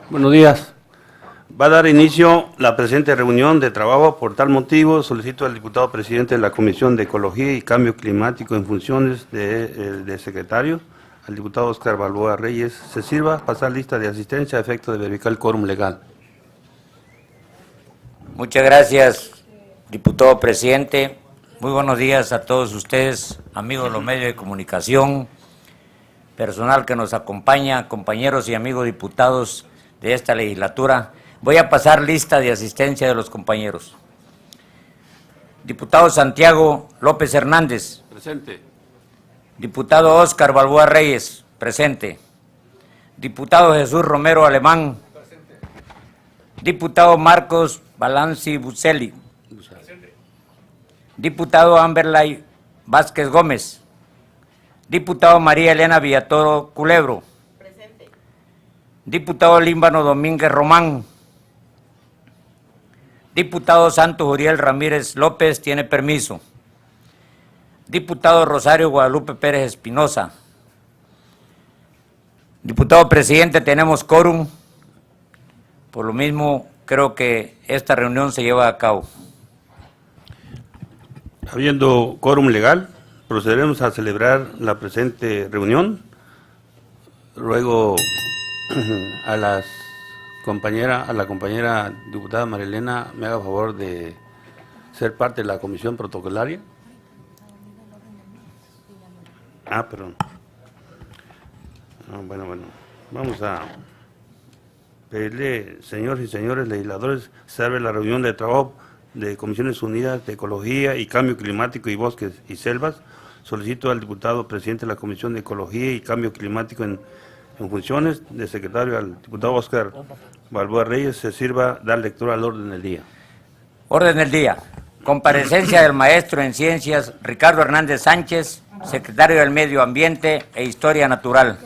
Buenos días. Va a dar inicio la presente reunión de trabajo. Por tal motivo, solicito al diputado presidente de la Comisión de Ecología y Cambio Climático en funciones de secretario, al diputado Óscar Balboa Reyes, se sirva pasar lista de asistencia a efecto de verificar el quórum legal. Muchas gracias, diputado presidente. Muy buenos días a todos ustedes, amigos de los medios de comunicación, personal que nos acompaña, compañeros y amigos diputados de esta legislatura. Voy a pasar lista de asistencia de los compañeros. Diputado Santiago López Hernández. Presente. Diputado Óscar Balboa Reyes. Presente. Diputado Jesús Romero Alemán. Presente. Diputado Marcos Balanci Buceli. Presente. Diputado Amberlay Vázquez Gómez. Diputado María Elena Villatoro Culebro. Presente. Diputado Límbano Domínguez Román. Diputado Santos Uriel Ramírez López, tiene permiso. Diputado Rosario Guadalupe Pérez Espinosa. Diputado presidente, tenemos quórum. Por lo mismo, creo que esta reunión se lleva a cabo. Habiendo quórum legal, procederemos a celebrar la presente reunión. Ruego a la compañera diputada María Elena me haga favor de ser parte de la comisión protocolaria. Perdón. Bueno, vamos a pedirle, señores y señores legisladores, se abre la reunión de trabajo de Comisiones Unidas de Ecología y Cambio Climático y Bosques y Selvas. Solicito al diputado presidente de la Comisión de Ecología y Cambio Climático en funciones de secretario, al diputado Óscar Balboa Reyes, se sirva dar lectura al orden del día. Orden del día. Comparecencia del maestro en Ciencias Ricardo Hernández Sánchez, secretario del Medio Ambiente e Historia Natural.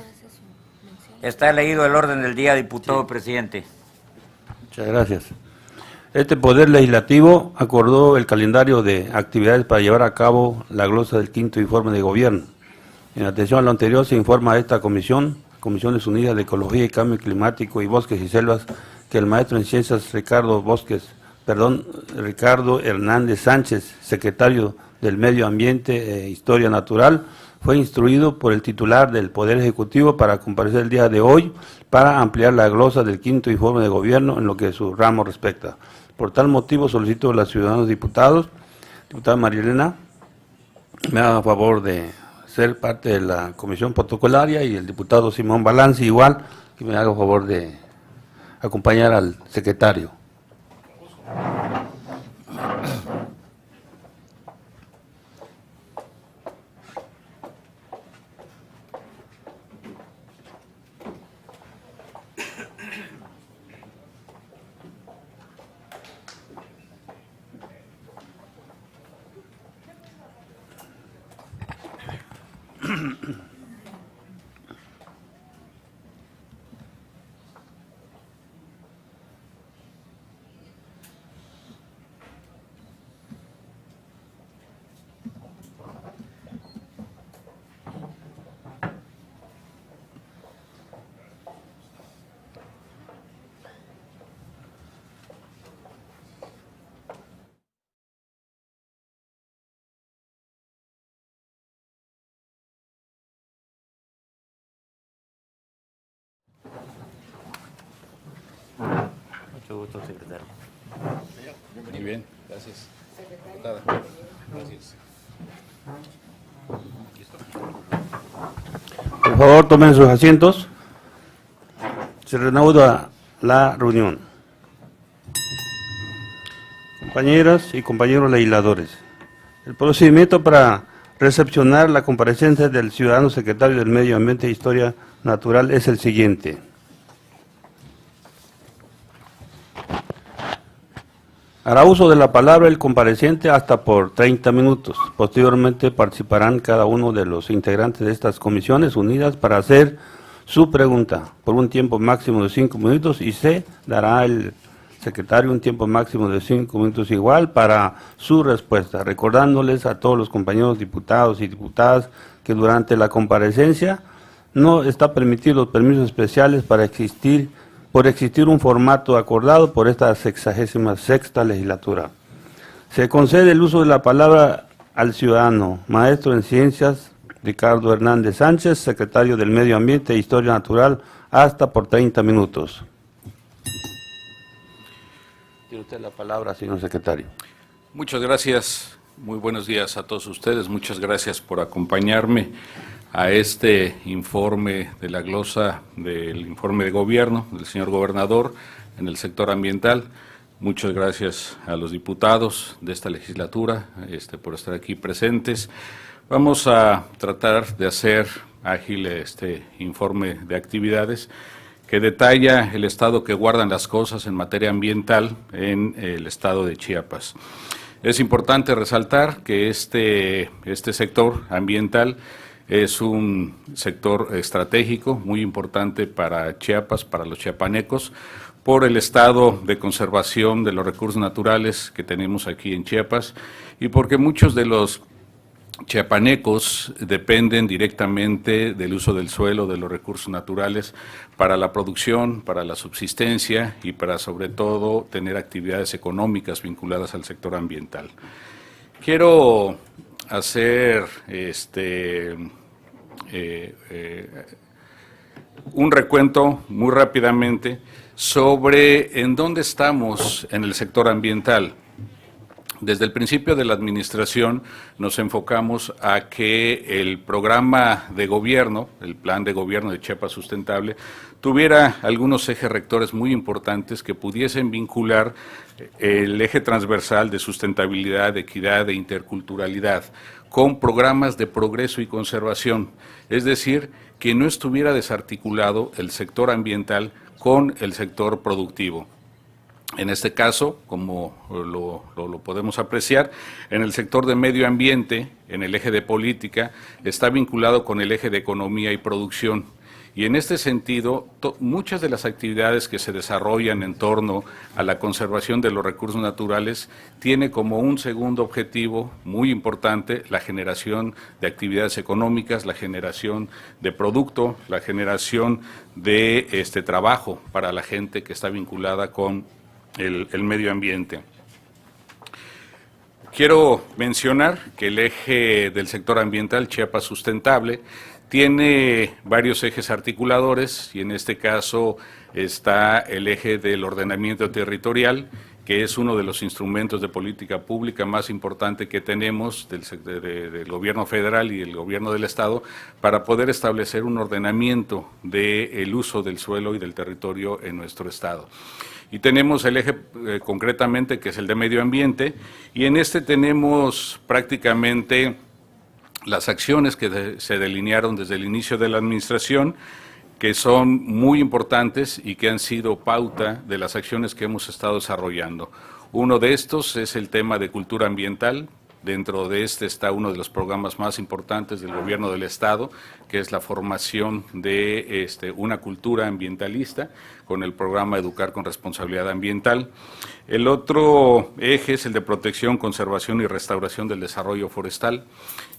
Está leído el orden del día, diputado presidente. Muchas gracias. Este Poder Legislativo acordó el calendario de actividades para llevar a cabo la glosa del quinto informe de gobierno. En atención a lo anterior, se informa a esta Comisiones Unidas de Ecología y Cambio Climático y Bosques y Selvas, que el maestro en Ciencias Ricardo Hernández Sánchez, secretario del Medio Ambiente e Historia Natural, fue instruido por el titular del Poder Ejecutivo para comparecer el día de hoy para ampliar la glosa del quinto informe de gobierno en lo que su ramo respecta. Por tal motivo, solicito a los ciudadanos diputados, diputada María Elena, me haga favor de ser parte de la comisión protocolaria, y el diputado Simón Balanci igual, que me haga favor de acompañar al secretario. Mucho gusto, secretario. Muy bien, gracias. Gracias. Por favor, tomen sus asientos. Se reanuda la reunión. Compañeras y compañeros legisladores, el procedimiento para recepcionar la comparecencia del ciudadano secretario del Medio Ambiente e Historia Natural es el siguiente. Hará uso de la palabra el compareciente hasta por 30 minutos. Posteriormente participarán cada uno de los integrantes de estas comisiones unidas para hacer su pregunta por un tiempo máximo de 5 minutos, y se dará al secretario un tiempo máximo de 5 minutos igual para su respuesta, recordándoles a todos los compañeros diputados y diputadas que durante la comparecencia no está permitido los permisos especiales para asistir por existir un formato acordado por esta 66ª legislatura. Se concede el uso de la palabra al ciudadano, maestro en ciencias, Ricardo Hernández Sánchez, secretario del Medio Ambiente e Historia Natural, hasta por 30 minutos. Tiene usted la palabra, señor secretario. Muchas gracias, muy buenos días a todos ustedes, muchas gracias por acompañarme a este informe de la glosa del informe de gobierno del señor gobernador en el sector ambiental. Muchas gracias a los diputados de esta legislatura por estar aquí presentes. Vamos a tratar de hacer ágil este informe de actividades que detalla el estado que guardan las cosas en materia ambiental en el estado de Chiapas. Es importante resaltar que este sector ambiental es un sector estratégico muy importante para Chiapas, para los chiapanecos, por el estado de conservación de los recursos naturales que tenemos aquí en Chiapas y porque muchos de los chiapanecos dependen directamente del uso del suelo, de los recursos naturales, para la producción, para la subsistencia y para, sobre todo, tener actividades económicas vinculadas al sector ambiental. Quiero hacer un recuento muy rápidamente sobre en dónde estamos en el sector ambiental. Desde el principio de la administración nos enfocamos a que el programa de gobierno, el plan de gobierno de Chiapas Sustentable, tuviera algunos ejes rectores muy importantes que pudiesen vincular el eje transversal de sustentabilidad, de equidad e interculturalidad con programas de progreso y conservación, es decir, que no estuviera desarticulado el sector ambiental con el sector productivo. En este caso, como lo podemos apreciar, en el sector de medio ambiente, en el eje de política, está vinculado con el eje de economía y producción. Y en este sentido, muchas de las actividades que se desarrollan en torno a la conservación de los recursos naturales tiene como un segundo objetivo muy importante la generación de actividades económicas, la generación de producto, la generación de trabajo para la gente que está vinculada con el medio ambiente. Quiero mencionar que el eje del sector ambiental Chiapas Sustentable tiene varios ejes articuladores y en este caso está el eje del ordenamiento territorial, que es uno de los instrumentos de política pública más importante que tenemos del gobierno federal y el gobierno del estado para poder establecer un ordenamiento del uso del suelo y del territorio en nuestro estado. Y tenemos el eje concretamente que es el de medio ambiente y en este tenemos prácticamente las acciones que se delinearon desde el inicio de la administración, que son muy importantes y que han sido pauta de las acciones que hemos estado desarrollando. Uno de estos es el tema de cultura ambiental. Dentro de este está uno de los programas más importantes del gobierno del estado, que es la formación de una cultura ambientalista con el programa Educar con Responsabilidad Ambiental. El otro eje es el de protección, conservación y restauración del desarrollo forestal.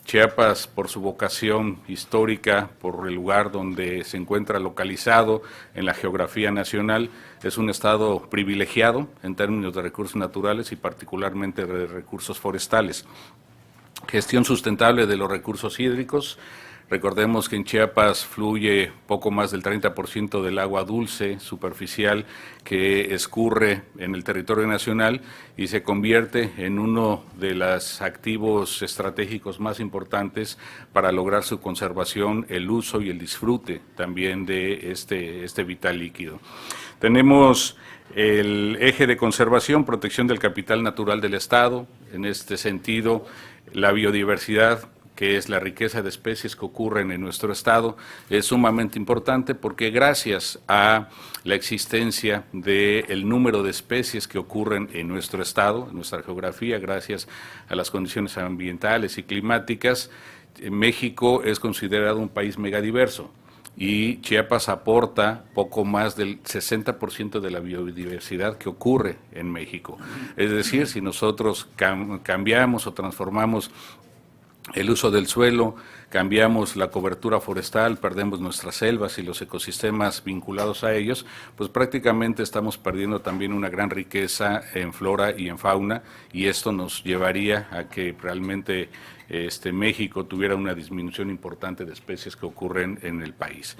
Chiapas, por su vocación histórica, por el lugar donde se encuentra localizado en la geografía nacional, es un estado privilegiado en términos de recursos naturales y particularmente de recursos forestales. Gestión sustentable de los recursos hídricos. Recordemos que en Chiapas fluye poco más del 30% del agua dulce superficial que escurre en el territorio nacional y se convierte en uno de los activos estratégicos más importantes para lograr su conservación, el uso y el disfrute también de este vital líquido. Tenemos el eje de conservación, protección del capital natural del Estado. En este sentido, la biodiversidad, que es la riqueza de especies que ocurren en nuestro estado, es sumamente importante porque gracias a la existencia del número de especies que ocurren en nuestro estado, en nuestra geografía, gracias a las condiciones ambientales y climáticas, México es considerado un país megadiverso y Chiapas aporta poco más del 60% de la biodiversidad que ocurre en México. Es decir, si nosotros cambiamos o transformamos el uso del suelo, cambiamos la cobertura forestal, perdemos nuestras selvas y los ecosistemas vinculados a ellos, pues prácticamente estamos perdiendo también una gran riqueza en flora y en fauna, y esto nos llevaría a que realmente México tuviera una disminución importante de especies que ocurren en el país.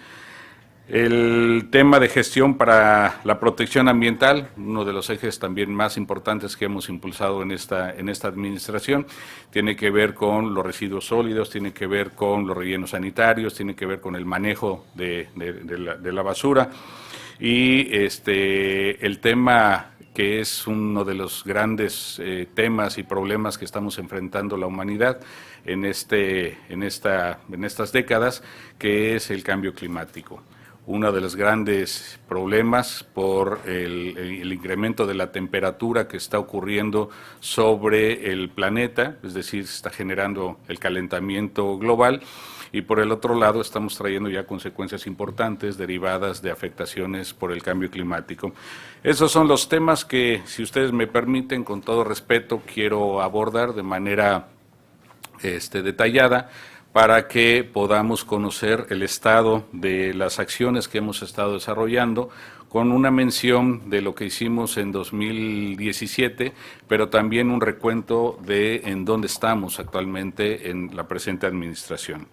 El tema de gestión para la protección ambiental, uno de los ejes también más importantes que hemos impulsado en esta administración, tiene que ver con los residuos sólidos, tiene que ver con los rellenos sanitarios, tiene que ver con el manejo de la basura, y el tema que es uno de los grandes temas y problemas que estamos enfrentando la humanidad en estas décadas, que es el cambio climático. Uno de los grandes problemas por el incremento de la temperatura que está ocurriendo sobre el planeta, es decir, se está generando el calentamiento global, y por el otro lado estamos trayendo ya consecuencias importantes derivadas de afectaciones por el cambio climático. Esos son los temas que, si ustedes me permiten, con todo respeto, quiero abordar de manera detallada, para que podamos conocer el estado de las acciones que hemos estado desarrollando, con una mención de lo que hicimos en 2017, pero también un recuento de en dónde estamos actualmente en la presente administración.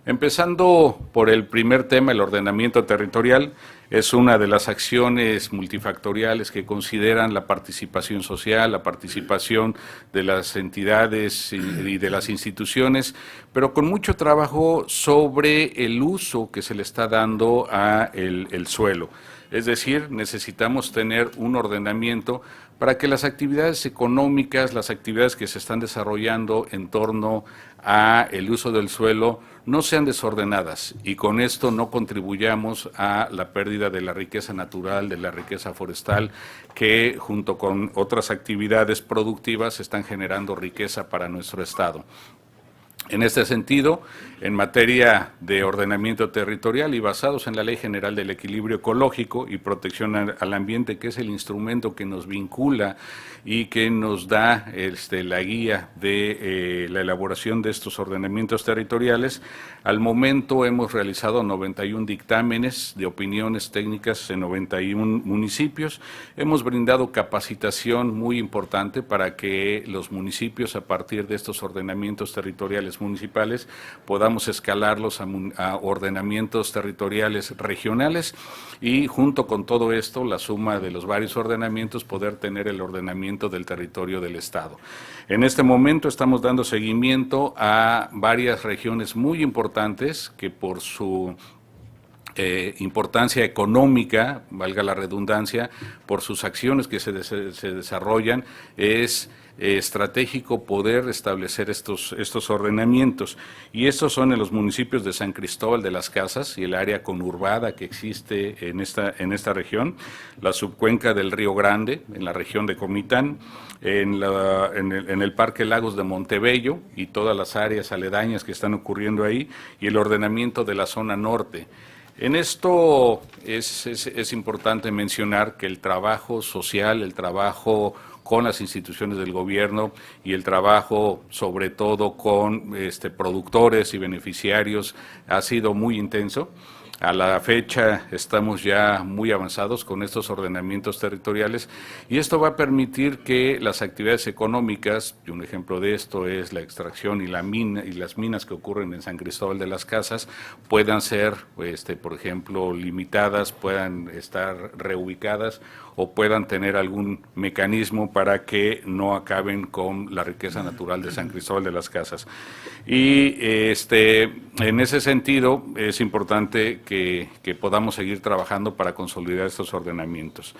Empezando por el primer tema, el ordenamiento territorial, es una de las acciones multifactoriales que consideran la participación social, la participación de las entidades y de las instituciones, pero con mucho trabajo sobre el uso que se le está dando a el suelo. Es decir, necesitamos tener un ordenamiento para que las actividades económicas, las actividades que se están desarrollando en torno a el uso del suelo no sean desordenadas, y con esto no contribuyamos a la pérdida de la riqueza natural, de la riqueza forestal, que junto con otras actividades productivas están generando riqueza para nuestro estado. En este sentido, en materia de ordenamiento territorial y basados en la Ley General del Equilibrio Ecológico y Protección al Ambiente, que es el instrumento que nos vincula y que nos da la guía de la elaboración de estos ordenamientos territoriales, al momento hemos realizado 91 dictámenes de opiniones técnicas en 91 municipios. Hemos brindado capacitación muy importante para que los municipios, a partir de estos ordenamientos territoriales municipales, podamos escalarlos a ordenamientos territoriales regionales, y junto con todo esto, la suma de los varios ordenamientos, poder tener el ordenamiento del territorio del Estado. En este momento estamos dando seguimiento a varias regiones muy importantes que por su importancia económica, valga la redundancia, por sus acciones que se desarrollan, es estratégico poder establecer estos ordenamientos, y estos son en los municipios de San Cristóbal de las Casas y el área conurbada que existe en esta región, la subcuenca del Río Grande, en la región de Comitán, en el Parque Lagos de Montebello y todas las áreas aledañas que están ocurriendo ahí, y el ordenamiento de la zona norte. En esto es importante mencionar que el trabajo social, el trabajo con las instituciones del gobierno y el trabajo sobre todo con productores y beneficiarios ha sido muy intenso. A la fecha estamos ya muy avanzados con estos ordenamientos territoriales, y esto va a permitir que las actividades económicas, y un ejemplo de esto es la extracción y las minas que ocurren en San Cristóbal de las Casas, puedan ser, por ejemplo, limitadas, puedan estar reubicadas o puedan tener algún mecanismo para que no acaben con la riqueza natural de San Cristóbal de las Casas. Y en ese sentido es importante que podamos seguir trabajando para consolidar estos ordenamientos.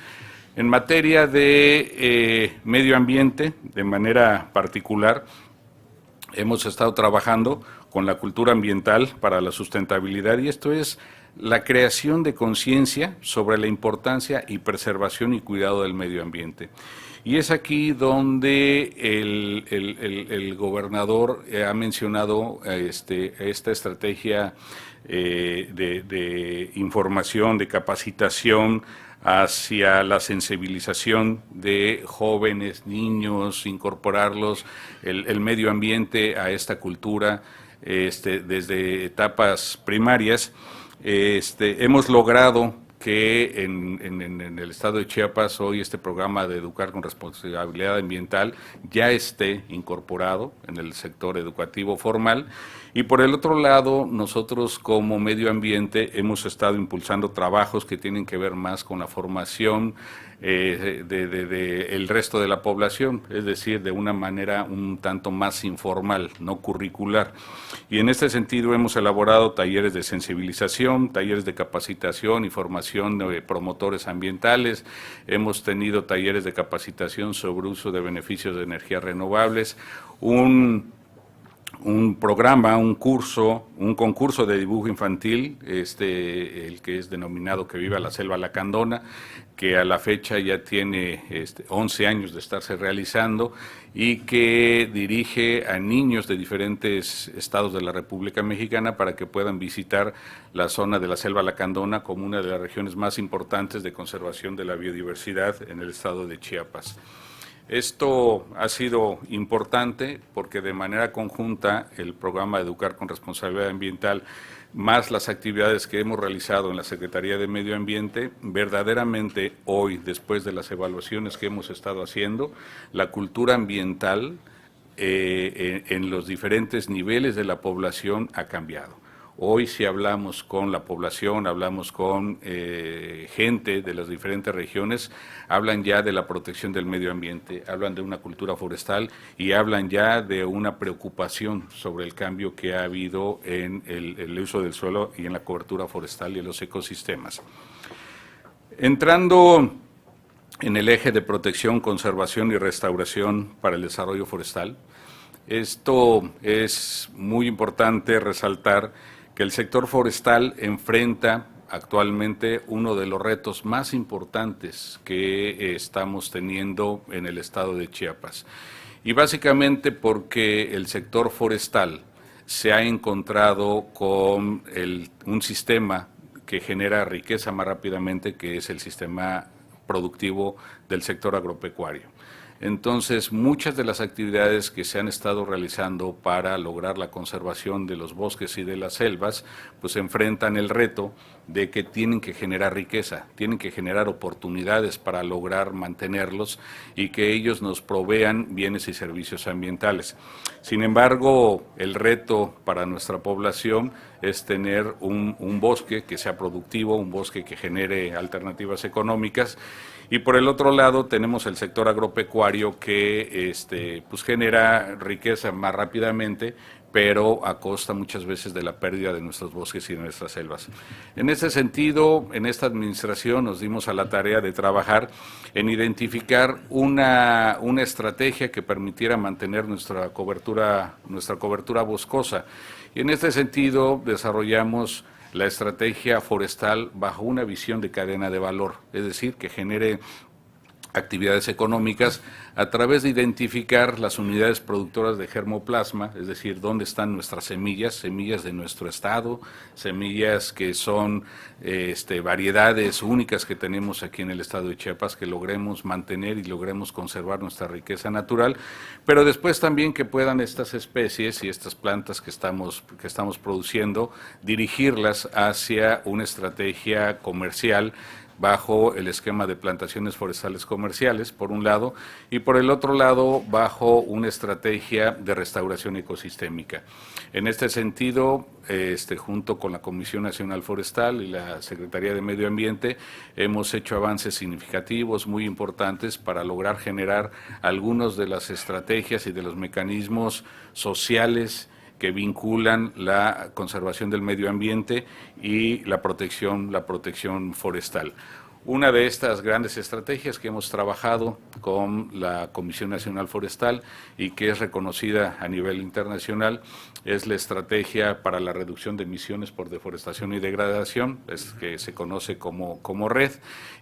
En materia de medio ambiente, de manera particular, hemos estado trabajando con la cultura ambiental para la sustentabilidad, y esto es la creación de conciencia sobre la importancia y preservación y cuidado del medio ambiente. Y es aquí donde el gobernador ha mencionado esta estrategia de información, de capacitación hacia la sensibilización de jóvenes, niños, incorporarlos, el medio ambiente a esta cultura desde etapas primarias. Hemos logrado que en el estado de Chiapas hoy este programa de Educar con Responsabilidad Ambiental ya esté incorporado en el sector educativo formal. Y por el otro lado, nosotros como medio ambiente hemos estado impulsando trabajos que tienen que ver más con la formación el resto de la población, es decir, de una manera un tanto más informal, no curricular. Y en este sentido hemos elaborado talleres de sensibilización, talleres de capacitación y formación de promotores ambientales, hemos tenido talleres de capacitación sobre uso de beneficios de energías renovables, un programa, un concurso de dibujo infantil, el que es denominado Que Viva la Selva Lacandona, que a la fecha ya tiene 11 años de estarse realizando y que dirige a niños de diferentes estados de la República Mexicana para que puedan visitar la zona de la Selva Lacandona como una de las regiones más importantes de conservación de la biodiversidad en el estado de Chiapas. Esto ha sido importante porque de manera conjunta el programa Educar con Responsabilidad Ambiental, más las actividades que hemos realizado en la Secretaría de Medio Ambiente, verdaderamente hoy, después de las evaluaciones que hemos estado haciendo, la cultura ambiental en los diferentes niveles de la población ha cambiado. Hoy si hablamos con la población, hablamos con gente de las diferentes regiones, hablan ya de la protección del medio ambiente, hablan de una cultura forestal y hablan ya de una preocupación sobre el cambio que ha habido en el uso del suelo y en la cobertura forestal y en los ecosistemas. Entrando en el eje de protección, conservación y restauración para el desarrollo forestal, esto es muy importante resaltar que el sector forestal enfrenta actualmente uno de los retos más importantes que estamos teniendo en el estado de Chiapas. Y básicamente porque el sector forestal se ha encontrado con un sistema que genera riqueza más rápidamente, que es el sistema productivo del sector agropecuario. Entonces, muchas de las actividades que se han estado realizando para lograr la conservación de los bosques y de las selvas, pues enfrentan el reto de que tienen que generar riqueza, tienen que generar oportunidades para lograr mantenerlos y que ellos nos provean bienes y servicios ambientales. Sin embargo, el reto para nuestra población es tener un bosque que sea productivo, un bosque que genere alternativas económicas. Y por el otro lado tenemos el sector agropecuario que pues genera riqueza más rápidamente, pero a costa muchas veces de la pérdida de nuestros bosques y de nuestras selvas. En ese sentido, en esta administración nos dimos a la tarea de trabajar en identificar una estrategia que permitiera mantener nuestra cobertura boscosa. Y en este sentido desarrollamos la estrategia forestal bajo una visión de cadena de valor, es decir, que genere actividades económicas a través de identificar las unidades productoras de germoplasma, es decir, dónde están nuestras semillas de nuestro estado, semillas que son variedades únicas que tenemos aquí en el estado de Chiapas, que logremos mantener y logremos conservar nuestra riqueza natural, pero después también que puedan estas especies y estas plantas que estamos produciendo, dirigirlas hacia una estrategia comercial bajo el esquema de plantaciones forestales comerciales, por un lado, y por el otro lado, bajo una estrategia de restauración ecosistémica. En este sentido, junto con la Comisión Nacional Forestal y la Secretaría de Medio Ambiente, hemos hecho avances significativos, muy importantes, para lograr generar algunas de las estrategias y de los mecanismos sociales que vinculan la conservación del medio ambiente y la protección forestal. Una de estas grandes estrategias que hemos trabajado con la Comisión Nacional Forestal y que es reconocida a nivel internacional es la estrategia para la reducción de emisiones por deforestación y degradación, que se conoce como RED,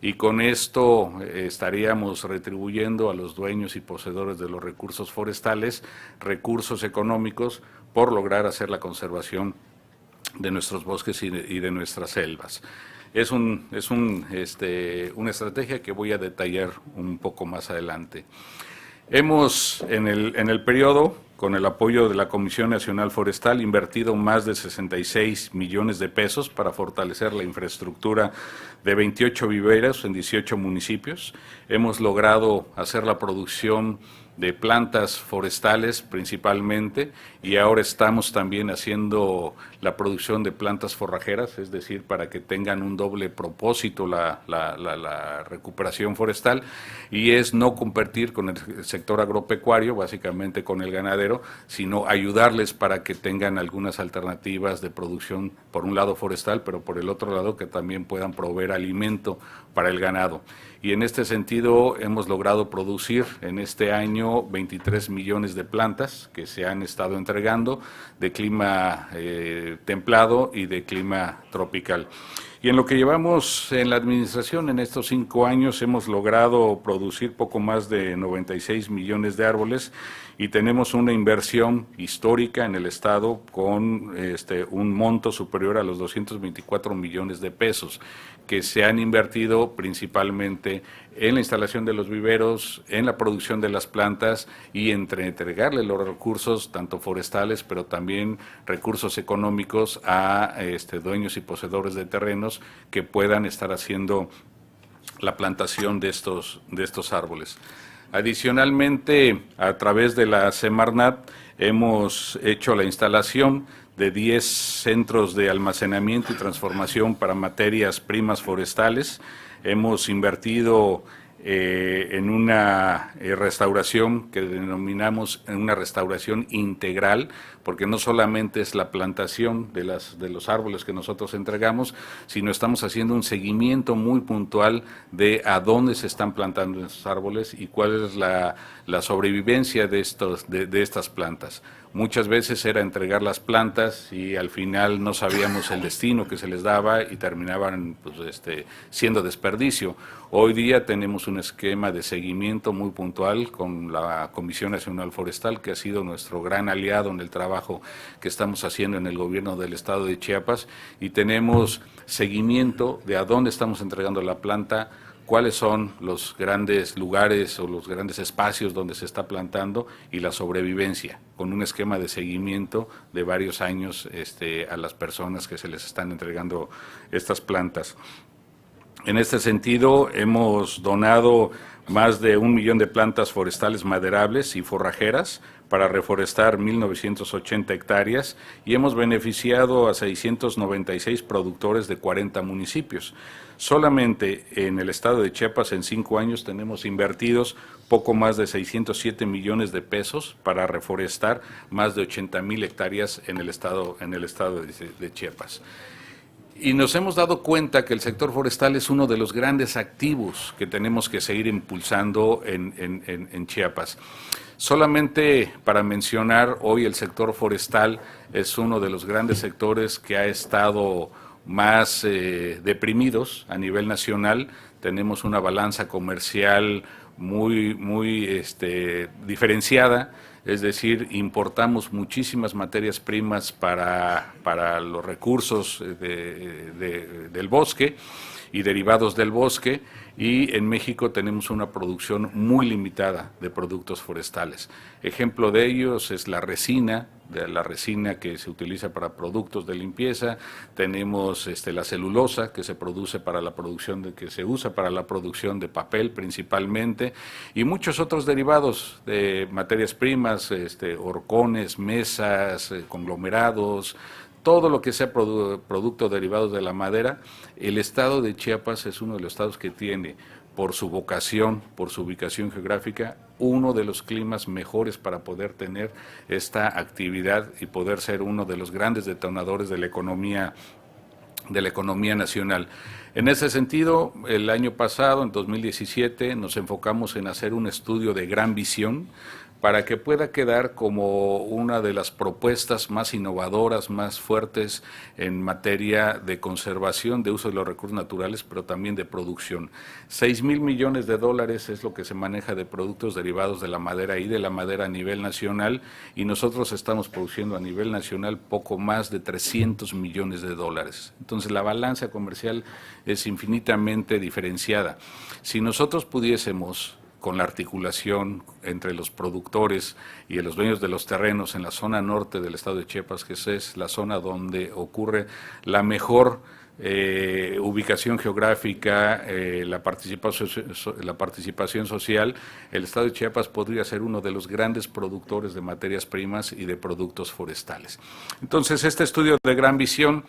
y con esto estaríamos retribuyendo a los dueños y poseedores de los recursos forestales, recursos económicos, por lograr hacer la conservación de nuestros bosques y de nuestras selvas. una estrategia que voy a detallar un poco más adelante. Hemos, en el periodo, con el apoyo de la Comisión Nacional Forestal, invertido más de 66 millones de pesos para fortalecer la infraestructura de 28 viveros en 18 municipios. Hemos logrado hacer la producción de plantas forestales principalmente, y ahora estamos también haciendo la producción de plantas forrajeras, es decir, para que tengan un doble propósito la recuperación forestal, y es no competir con el sector agropecuario, básicamente con el ganadero, sino ayudarles para que tengan algunas alternativas de producción, por un lado forestal, pero por el otro lado que también puedan proveer alimento para el ganado. Y en este sentido hemos logrado producir en este año 23 millones de plantas que se han estado entregando de clima templado y de clima tropical. Y en lo que llevamos en la administración, en estos 5 años, hemos logrado producir poco más de 96 millones de árboles, y tenemos una inversión histórica en el Estado con un monto superior a los 224 millones de pesos, que se han invertido principalmente en la instalación de los viveros, en la producción de las plantas y entregarle los recursos, tanto forestales, pero también recursos económicos a dueños y poseedores de terrenos que puedan estar haciendo la plantación de estos árboles. Adicionalmente, a través de la Semarnat, hemos hecho la instalación de 10 centros de almacenamiento y transformación para materias primas forestales. Hemos invertido en una restauración que denominamos una restauración integral, porque no solamente es la plantación de los árboles que nosotros entregamos, sino estamos haciendo un seguimiento muy puntual de a dónde se están plantando esos árboles y cuál es la sobrevivencia de estas plantas. Muchas veces era entregar las plantas y al final no sabíamos el destino que se les daba y terminaban siendo desperdicio. Hoy día tenemos un esquema de seguimiento muy puntual con la Comisión Nacional Forestal, que ha sido nuestro gran aliado en el trabajo que estamos haciendo en el gobierno del estado de Chiapas, y tenemos seguimiento de a dónde estamos entregando la planta, cuáles son los grandes lugares o los grandes espacios donde se está plantando y la sobrevivencia, con un esquema de seguimiento de varios años a las personas que se les están entregando estas plantas. En este sentido, hemos donado más de 1 millón de plantas forestales maderables y forrajeras para reforestar 1.980 hectáreas y hemos beneficiado a 696 productores de 40 municipios. Solamente en el estado de Chiapas en 5 años tenemos invertidos poco más de 607 millones de pesos para reforestar más de 80,000 hectáreas en el estado de Chiapas. Y nos hemos dado cuenta que el sector forestal es uno de los grandes activos que tenemos que seguir impulsando en Chiapas. Solamente para mencionar, hoy el sector forestal es uno de los grandes sectores que ha estado más deprimidos a nivel nacional. Tenemos una balanza comercial muy diferenciada. Es decir, importamos muchísimas materias primas para los recursos del bosque y derivados del bosque, y en México tenemos una producción muy limitada de productos forestales. Ejemplo de ellos es la resina que se utiliza para productos de limpieza. Tenemos la celulosa que se produce para la producción que se usa para la producción de papel principalmente, y muchos otros derivados de materias primas, horcones, mesas, conglomerados, todo lo que sea producto derivado de la madera. El estado de Chiapas es uno de los estados que tiene, por su vocación, por su ubicación geográfica, uno de los climas mejores para poder tener esta actividad y poder ser uno de los grandes detonadores de la economía nacional. En ese sentido, el año pasado, en 2017, nos enfocamos en hacer un estudio de gran visión para que pueda quedar como una de las propuestas más innovadoras, más fuertes en materia de conservación, de uso de los recursos naturales, pero también de producción. 6,000 millones de dólares es lo que se maneja de productos derivados de la madera y de la madera a nivel nacional, y nosotros estamos produciendo a nivel nacional poco más de 300 millones de dólares. Entonces la balanza comercial es infinitamente diferenciada. Si nosotros pudiésemos, con la articulación entre los productores y los dueños de los terrenos en la zona norte del estado de Chiapas, que esa es la zona donde ocurre la mejor ubicación geográfica, la participación social, el estado de Chiapas podría ser uno de los grandes productores de materias primas y de productos forestales. Entonces, este estudio de gran visión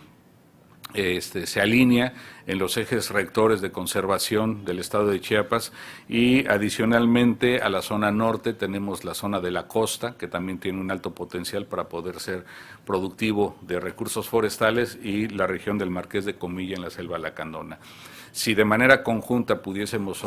se alinea en los ejes rectores de conservación del estado de Chiapas, y adicionalmente a la zona norte tenemos la zona de la costa, que también tiene un alto potencial para poder ser productivo de recursos forestales, y la región del Marqués de Comilla en la selva lacandona. Si de manera conjunta pudiésemos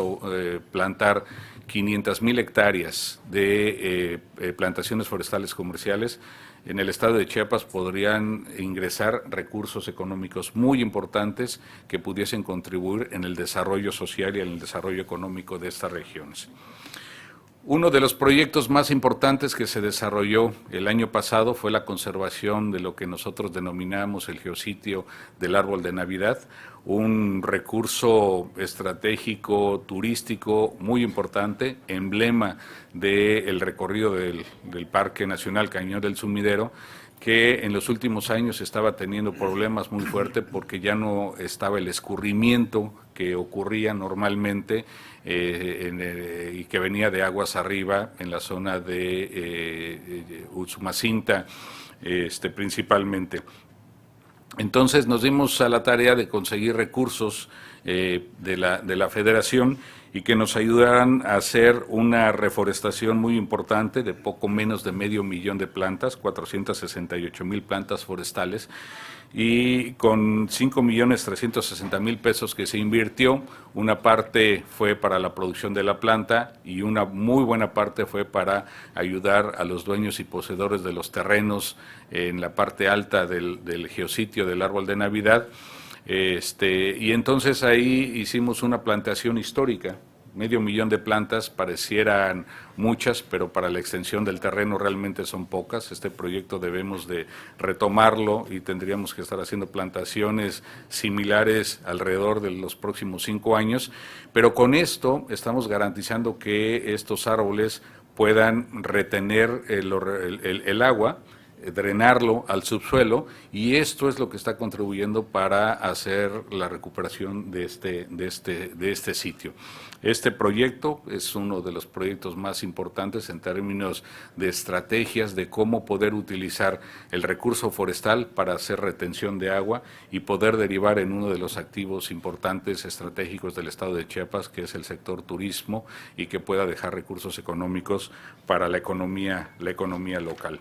plantar 500,000 hectáreas de plantaciones forestales comerciales, en el estado de Chiapas podrían ingresar recursos económicos muy importantes que pudiesen contribuir en el desarrollo social y en el desarrollo económico de estas regiones. Uno de los proyectos más importantes que se desarrolló el año pasado fue la conservación de lo que nosotros denominamos el geositio del árbol de Navidad, un recurso estratégico, turístico muy importante, emblema del recorrido del Parque Nacional Cañón del Sumidero, que en los últimos años estaba teniendo problemas muy fuertes porque ya no estaba el escurrimiento que ocurría normalmente y que venía de aguas arriba en la zona de Usumacinta principalmente. Entonces nos dimos a la tarea de conseguir recursos de la Federación y que nos ayudaran a hacer una reforestación muy importante de poco menos de 500,000 de plantas, 468,000 plantas forestales, y con 5,360,000 pesos que se invirtió, una parte fue para la producción de la planta y una muy buena parte fue para ayudar a los dueños y poseedores de los terrenos en la parte alta del geositio del árbol de Navidad. Y entonces ahí hicimos una plantación histórica. 500,000 de plantas parecieran muchas, pero para la extensión del terreno realmente son pocas. Este proyecto debemos de retomarlo y tendríamos que estar haciendo plantaciones similares alrededor de los próximos 5 años, pero con esto estamos garantizando que estos árboles puedan retener el agua, drenarlo al subsuelo, y esto es lo que está contribuyendo para hacer la recuperación de este sitio. Este proyecto es uno de los proyectos más importantes en términos de estrategias de cómo poder utilizar el recurso forestal para hacer retención de agua y poder derivar en uno de los activos importantes estratégicos del estado de Chiapas, que es el sector turismo, y que pueda dejar recursos económicos para la economía local.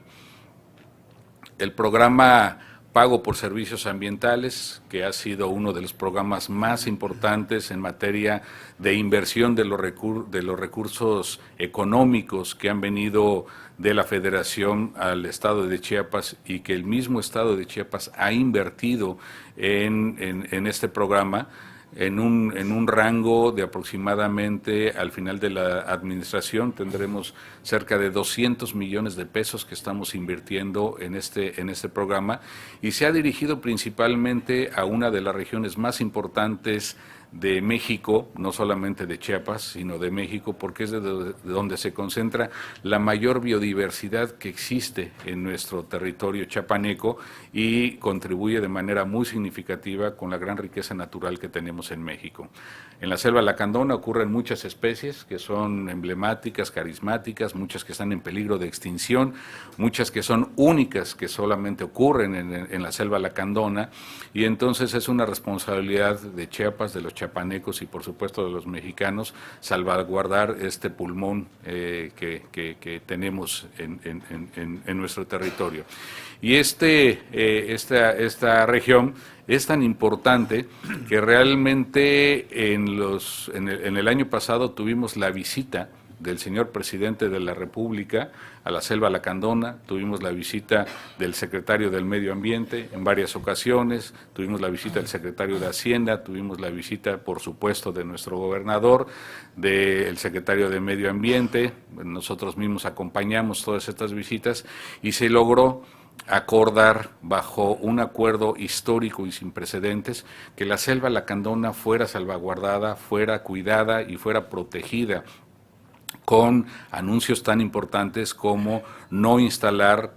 El programa Pago por Servicios Ambientales, que ha sido uno de los programas más importantes en materia de inversión de los recursos económicos que han venido de la Federación al Estado de Chiapas, y que el mismo Estado de Chiapas ha invertido en este programa, en un rango de aproximadamente, al final de la administración, tendremos cerca de 200 millones de pesos que estamos invirtiendo en este programa, y se ha dirigido principalmente a una de las regiones más importantes de México, no solamente de Chiapas, sino de México, porque es de donde se concentra la mayor biodiversidad que existe en nuestro territorio chiapaneco, y contribuye de manera muy significativa con la gran riqueza natural que tenemos en México. En la selva lacandona ocurren muchas especies que son emblemáticas, carismáticas, muchas que están en peligro de extinción, muchas que son únicas, que solamente ocurren en la selva lacandona, y entonces es una responsabilidad de Chiapas, de los chiapanecos y por supuesto de los mexicanos, salvaguardar este pulmón que tenemos en nuestro territorio. Y esta región es tan importante que realmente en el año pasado tuvimos la visita del señor presidente de la República a la selva lacandona, tuvimos la visita del secretario del Medio Ambiente en varias ocasiones, tuvimos la visita del secretario de Hacienda, tuvimos la visita, por supuesto, de nuestro gobernador, del secretario de Medio Ambiente, nosotros mismos acompañamos todas estas visitas y se logró acordar bajo un acuerdo histórico y sin precedentes que la selva lacandona fuera salvaguardada, fuera cuidada y fuera protegida, con anuncios tan importantes como no instalar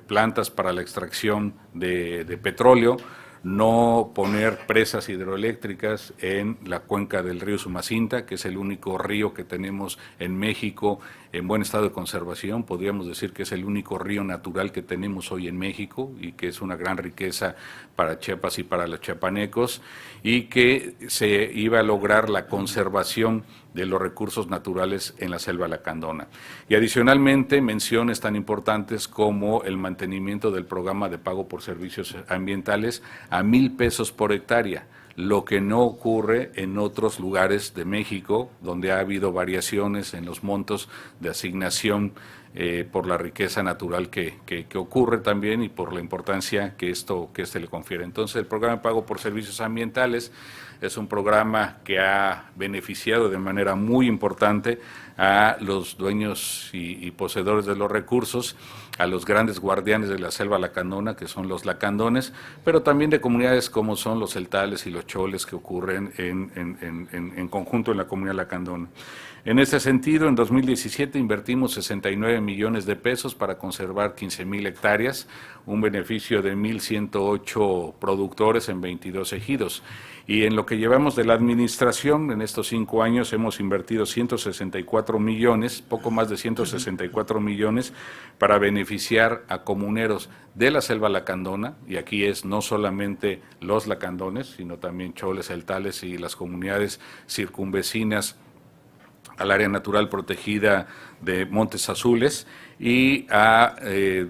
plantas para la extracción de petróleo, no poner presas hidroeléctricas en la cuenca del río Sumacinta, que es el único río que tenemos en México en buen estado de conservación. Podríamos decir que es el único río natural que tenemos hoy en México y que es una gran riqueza para Chiapas y para los chiapanecos, y que se iba a lograr la conservación de los recursos naturales en la selva lacandona. Y adicionalmente, menciones tan importantes como el mantenimiento del programa de pago por servicios ambientales a 1,000 pesos por hectárea, lo que no ocurre en otros lugares de México, donde ha habido variaciones en los montos de asignación por la riqueza natural que ocurre también y por la importancia que le confiere. Entonces, el programa de pago por servicios ambientales es un programa que ha beneficiado de manera muy importante a los dueños y poseedores de los recursos, a los grandes guardianes de la selva lacandona, que son los lacandones, pero también de comunidades como son los celtales y los choles, que ocurren en conjunto en la comunidad lacandona. En ese sentido, en 2017 invertimos 69 millones de pesos para conservar 15,000 hectáreas, un beneficio de 1,108 productores en 22 ejidos. Y en lo que llevamos de la administración, en estos 5 años hemos invertido 164 millones, poco más de 164 millones, para beneficiar a comuneros de la selva lacandona, y aquí es no solamente los lacandones, sino también choles, celtales y las comunidades circunvecinas al área natural protegida de Montes Azules, y a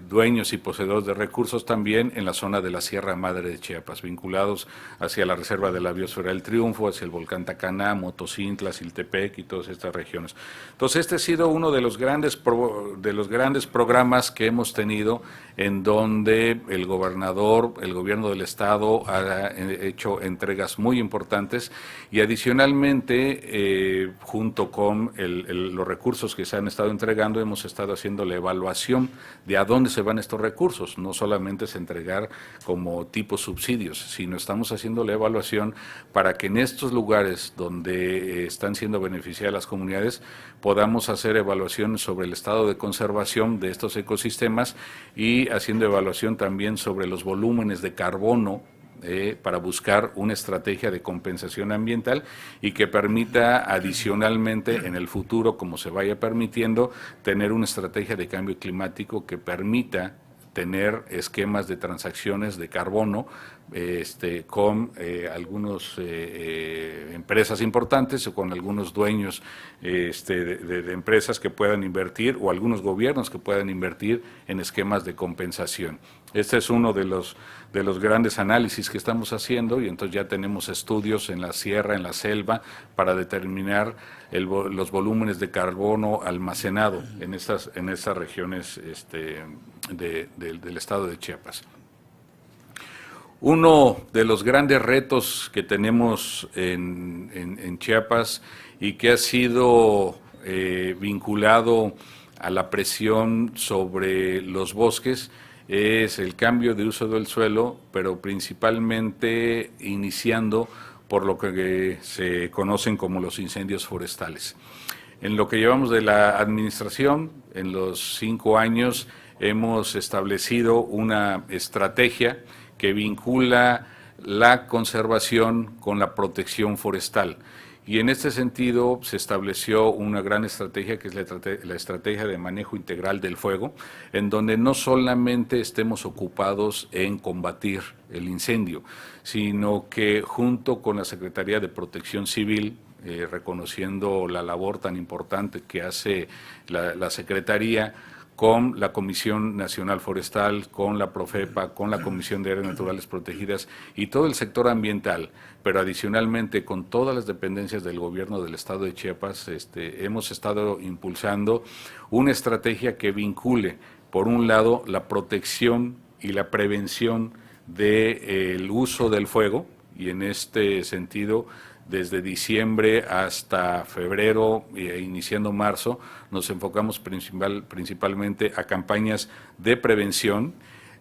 dueños y poseedores de recursos también en la zona de la Sierra Madre de Chiapas, vinculados hacia la Reserva de la Biosfera del Triunfo, hacia el volcán Tacaná, Motocintla, Siltepec y todas estas regiones. Entonces, este ha sido uno de los grandes programas que hemos tenido, en donde el gobernador, el gobierno del estado ha hecho entregas muy importantes, y adicionalmente, junto con los recursos que se han estado entregando, hemos estado haciendo la evaluación de a dónde se van estos recursos. No solamente es entregar como tipo subsidios, sino estamos haciendo la evaluación para que en estos lugares donde están siendo beneficiadas las comunidades podamos hacer evaluaciones sobre el estado de conservación de estos ecosistemas, y haciendo evaluación también sobre los volúmenes de carbono para buscar una estrategia de compensación ambiental y que permita adicionalmente en el futuro, como se vaya permitiendo, tener una estrategia de cambio climático que permita tener esquemas de transacciones de carbono con algunas empresas importantes o con algunos dueños de empresas que puedan invertir, o algunos gobiernos que puedan invertir en esquemas de compensación. Este es uno de los grandes análisis que estamos haciendo, y entonces ya tenemos estudios en la sierra, en la selva, para determinar los volúmenes de carbono almacenado en estas regiones del estado de Chiapas. Uno de los grandes retos que tenemos en Chiapas, y que ha sido vinculado a la presión sobre los bosques, es el cambio de uso del suelo, pero principalmente iniciando por lo que se conocen como los incendios forestales. En lo que llevamos de la administración, en los 5 años, hemos establecido una estrategia que vincula la conservación con la protección forestal. Y en este sentido se estableció una gran estrategia, que es la estrategia de manejo integral del fuego, en donde no solamente estemos ocupados en combatir el incendio, sino que junto con la Secretaría de Protección Civil, reconociendo la labor tan importante que hace la Secretaría, con la Comisión Nacional Forestal, con la Profepa, con la Comisión de Áreas Naturales Protegidas y todo el sector ambiental, pero adicionalmente con todas las dependencias del gobierno del estado de Chiapas, hemos estado impulsando una estrategia que vincule, por un lado, la protección y la prevención del uso del fuego, y en este sentido, desde diciembre hasta febrero e iniciando marzo, nos enfocamos principalmente a campañas de prevención,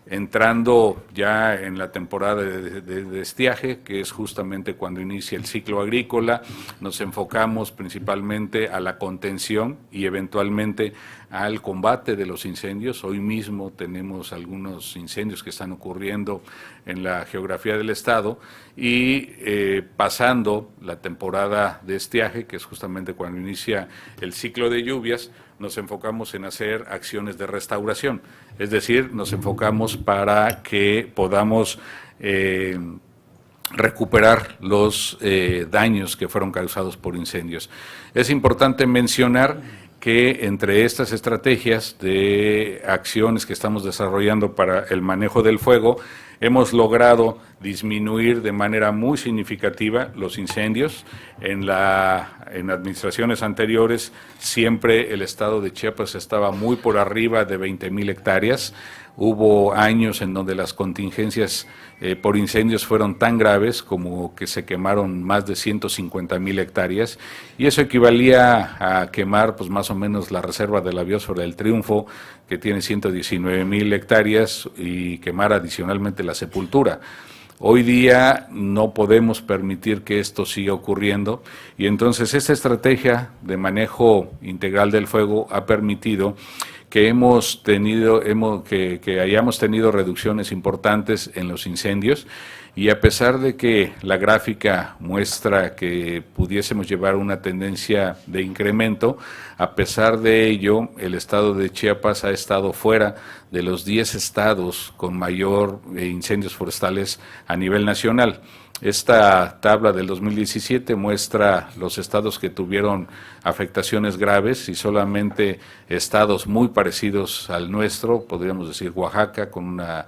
entrando ya en la temporada de estiaje, que es justamente cuando inicia el ciclo agrícola. Nos enfocamos principalmente a la contención y eventualmente al combate de los incendios. Hoy mismo tenemos algunos incendios que están ocurriendo en la geografía del estado y pasando la temporada de estiaje, que es justamente cuando inicia el ciclo de lluvias, nos enfocamos en hacer acciones de restauración, es decir, nos enfocamos para que podamos recuperar los daños que fueron causados por incendios. Es importante mencionar que entre estas estrategias de acciones que estamos desarrollando para el manejo del fuego, hemos logrado disminuir de manera muy significativa los incendios. En administraciones anteriores siempre el estado de Chiapas estaba muy por arriba de 20,000 hectáreas. Hubo años en donde las contingencias por incendios fueron tan graves como que se quemaron más de 150,000 hectáreas y eso equivalía a quemar pues más o menos la reserva de la biosfera del Triunfo, que tiene 119,000 hectáreas, y quemar adicionalmente la Sepultura. Hoy día no podemos permitir que esto siga ocurriendo y entonces esta estrategia de manejo integral del fuego ha permitido que hayamos tenido reducciones importantes en los incendios, y a pesar de que la gráfica muestra que pudiésemos llevar una tendencia de incremento, a pesar de ello, el estado de Chiapas ha estado fuera de los 10 estados con mayor incendios forestales a nivel nacional. Esta tabla del 2017 muestra los estados que tuvieron afectaciones graves y solamente estados muy parecidos al nuestro, podríamos decir Oaxaca, con una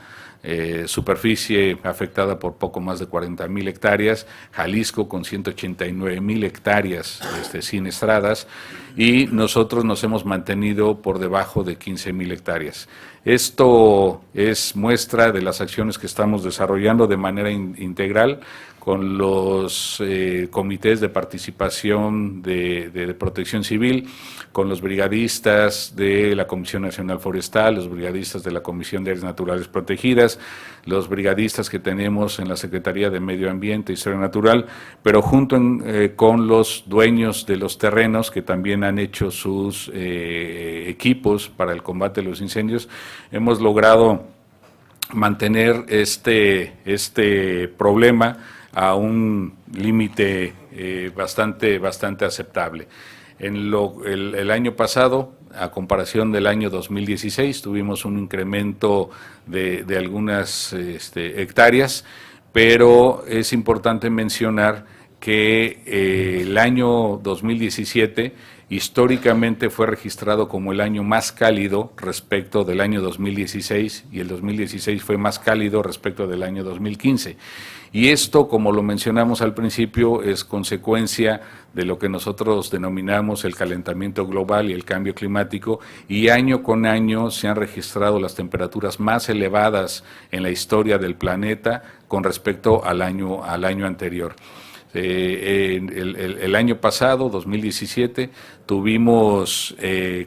superficie afectada por poco más de 40,000 hectáreas, Jalisco con 189,000 hectáreas siniestradas, y nosotros nos hemos mantenido por debajo de 15,000 hectáreas. Esto es muestra de las acciones que estamos desarrollando de manera integral con los comités de participación de protección civil, con los brigadistas de la Comisión Nacional Forestal, los brigadistas de la Comisión de Áreas Naturales Protegidas, los brigadistas que tenemos en la Secretaría de Medio Ambiente y Historia Natural, pero junto con los dueños de los terrenos que también han hecho sus equipos para el combate de los incendios, hemos logrado mantener este problema a un límite bastante aceptable. El año pasado, a comparación del año 2016, tuvimos un incremento de algunas hectáreas, pero es importante mencionar que el año 2017 históricamente fue registrado como el año más cálido respecto del año 2016, y el 2016 fue más cálido respecto del año 2015. Y esto, como lo mencionamos al principio, es consecuencia de lo que nosotros denominamos el calentamiento global y el cambio climático, y año con año se han registrado las temperaturas más elevadas en la historia del planeta con respecto al año anterior. El año pasado, 2017, tuvimos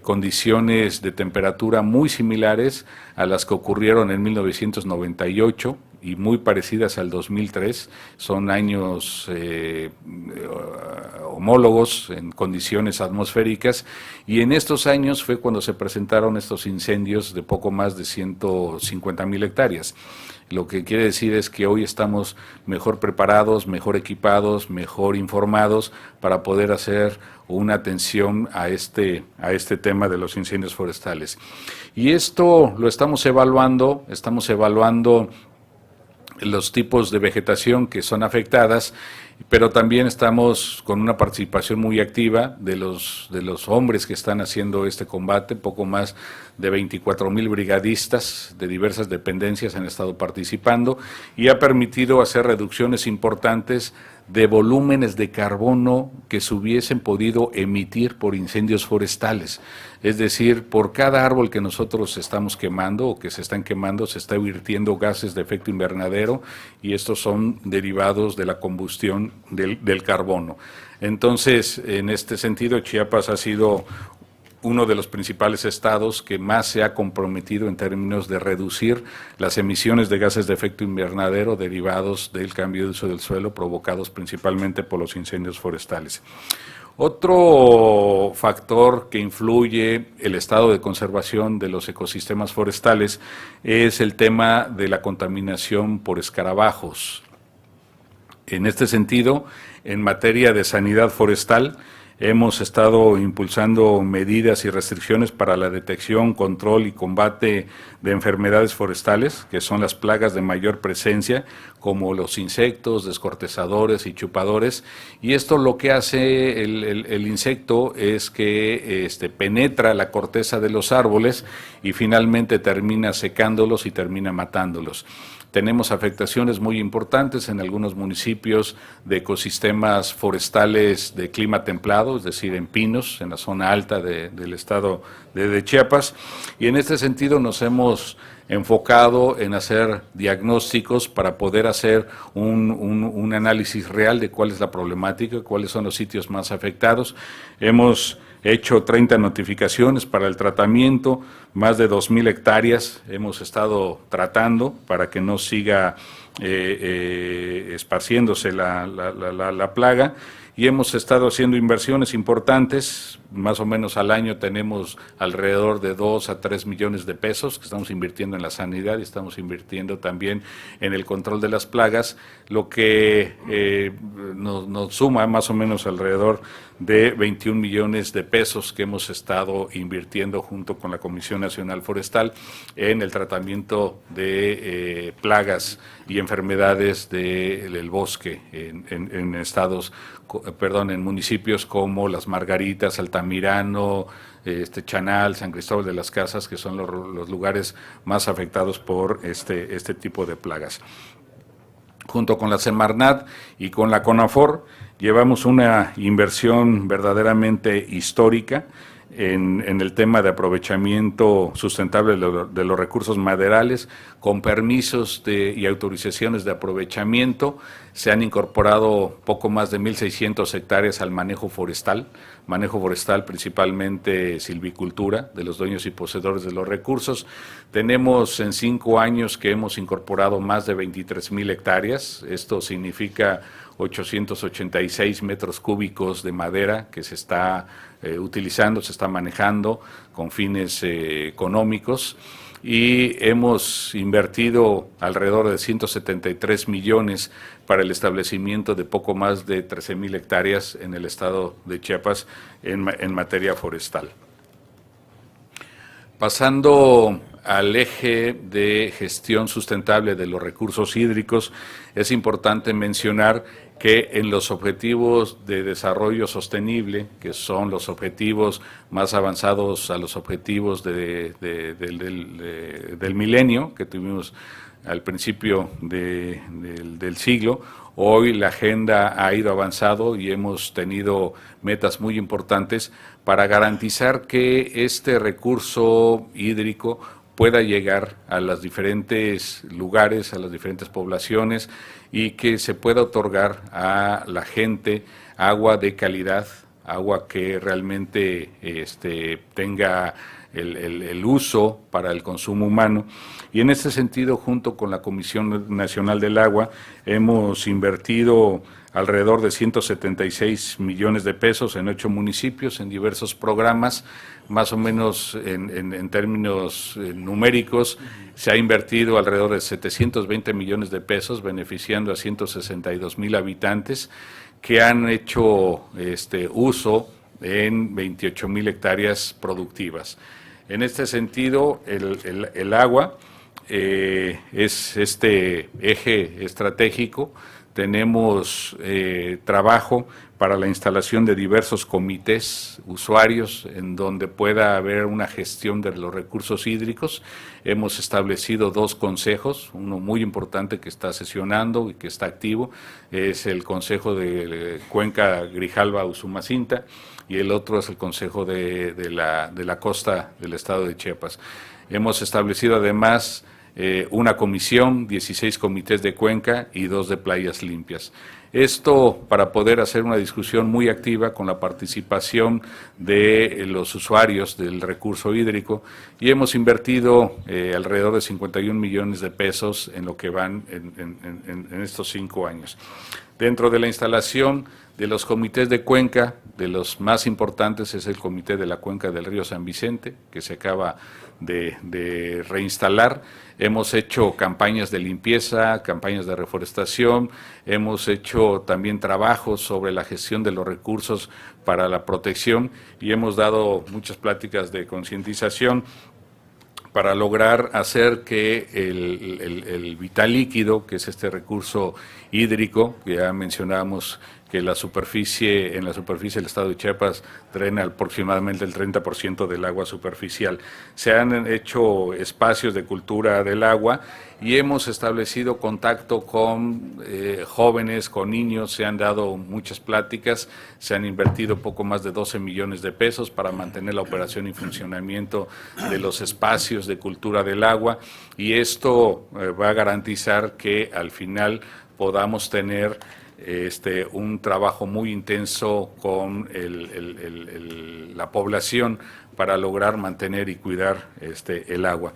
condiciones de temperatura muy similares a las que ocurrieron en 1998 y muy parecidas al 2003. Son años homólogos en condiciones atmosféricas, y en estos años fue cuando se presentaron estos incendios de poco más de 150,000 hectáreas. Lo que quiere decir es que hoy estamos mejor preparados, mejor equipados, mejor informados para poder hacer una atención a este tema de los incendios forestales. Y esto lo estamos evaluando los tipos de vegetación que son afectadas, pero también estamos con una participación muy activa de los hombres que están haciendo este combate. Poco más de 24,000 brigadistas de diversas dependencias han estado participando y ha permitido hacer reducciones importantes de volúmenes de carbono que se hubiesen podido emitir por incendios forestales. Es decir, por cada árbol que nosotros estamos quemando o que se están quemando, se está virtiendo gases de efecto invernadero, y estos son derivados de la combustión del carbono. Entonces, en este sentido, Chiapas ha sido uno de los principales estados que más se ha comprometido en términos de reducir las emisiones de gases de efecto invernadero derivados del cambio de uso del suelo provocados principalmente por los incendios forestales. Otro factor que influye el estado de conservación de los ecosistemas forestales es el tema de la contaminación por escarabajos. En este sentido, en materia de sanidad forestal, hemos estado impulsando medidas y restricciones para la detección, control y combate de enfermedades forestales, que son las plagas de mayor presencia, como los insectos, descortezadores y chupadores. Y esto lo que hace el insecto es que penetra la corteza de los árboles y finalmente termina secándolos y termina matándolos. Tenemos afectaciones muy importantes en algunos municipios de ecosistemas forestales de clima templado, es decir, en pinos, en la zona alta del estado de Chiapas, y en este sentido nos hemos enfocado en hacer diagnósticos para poder hacer un análisis real de cuál es la problemática, cuáles son los sitios más afectados. Hemos hecho 30 notificaciones para el tratamiento, más de 2,000 hectáreas hemos estado tratando para que no siga esparciéndose la plaga, y hemos estado haciendo inversiones importantes. Más o menos al año tenemos alrededor de 2 a 3 millones de pesos que estamos invirtiendo en la sanidad y estamos invirtiendo también en el control de las plagas, lo que nos suma más o menos alrededor de 21 millones de pesos que hemos estado invirtiendo junto con la Comisión Nacional Forestal en el tratamiento de plagas y enfermedades del bosque en en municipios como Las Margaritas, Altamirano, Chanal, San Cristóbal de las Casas, que son los lugares más afectados por este tipo de plagas. Junto con la Semarnat y con la CONAFOR, llevamos una inversión verdaderamente histórica en el tema de aprovechamiento sustentable de los recursos maderales, con permisos y autorizaciones de aprovechamiento. Se han incorporado poco más de 1,600 hectáreas al manejo forestal principalmente silvicultura, de los dueños y poseedores de los recursos. Tenemos en 5 años que hemos incorporado más de 23,000 hectáreas, esto significa 886 metros cúbicos de madera que se está utilizando, se está manejando con fines económicos, y hemos invertido alrededor de 173 millones para el establecimiento de poco más de 13,000 hectáreas en el estado de Chiapas en materia forestal. Pasando al eje de gestión sustentable de los recursos hídricos, es importante mencionar que en los objetivos de desarrollo sostenible, que son los objetivos más avanzados a los objetivos del milenio que tuvimos al principio del siglo, hoy la agenda ha ido avanzando y hemos tenido metas muy importantes para garantizar que este recurso hídrico pueda llegar a los diferentes lugares, a las diferentes poblaciones, y que se pueda otorgar a la gente agua de calidad, agua que realmente tenga el uso para el consumo humano. Y en ese sentido, junto con la Comisión Nacional del Agua, hemos invertido alrededor de 176 millones de pesos en 8 municipios, en diversos programas. Más o menos en términos numéricos, se ha invertido alrededor de 720 millones de pesos, beneficiando a 162,000 habitantes que han hecho uso en 28,000 hectáreas productivas. En este sentido, el agua es este eje estratégico. Tenemos trabajo para la instalación de diversos comités usuarios en donde pueda haber una gestión de los recursos hídricos. Hemos establecido 2 consejos, uno muy importante que está sesionando y que está activo, es el Consejo de Cuenca Grijalva-Usumacinta, y el otro es el Consejo de la Costa del Estado de Chiapas. Hemos establecido además una comisión, 16 comités de cuenca y 2 de playas limpias. Esto para poder hacer una discusión muy activa con la participación de los usuarios del recurso hídrico, y hemos invertido alrededor de 51 millones de pesos en lo que van en estos 5 años. Dentro de la instalación de los comités de cuenca, de los más importantes es el Comité de la Cuenca del Río San Vicente, que se acaba de reinstalar. Hemos hecho campañas de limpieza, campañas de reforestación, hemos hecho también trabajos sobre la gestión de los recursos para la protección, y hemos dado muchas pláticas de concientización para lograr hacer que el vital líquido, que es este recurso hídrico, que ya mencionamos que en la superficie del estado de Chiapas drena aproximadamente el 30% del agua superficial. Se han hecho espacios de cultura del agua y hemos establecido contacto con jóvenes, con niños, se han dado muchas pláticas, se han invertido poco más de 12 millones de pesos para mantener la operación y funcionamiento de los espacios de cultura del agua, y esto va a garantizar que al final podamos tener un trabajo muy intenso con la población para lograr mantener y cuidar el agua.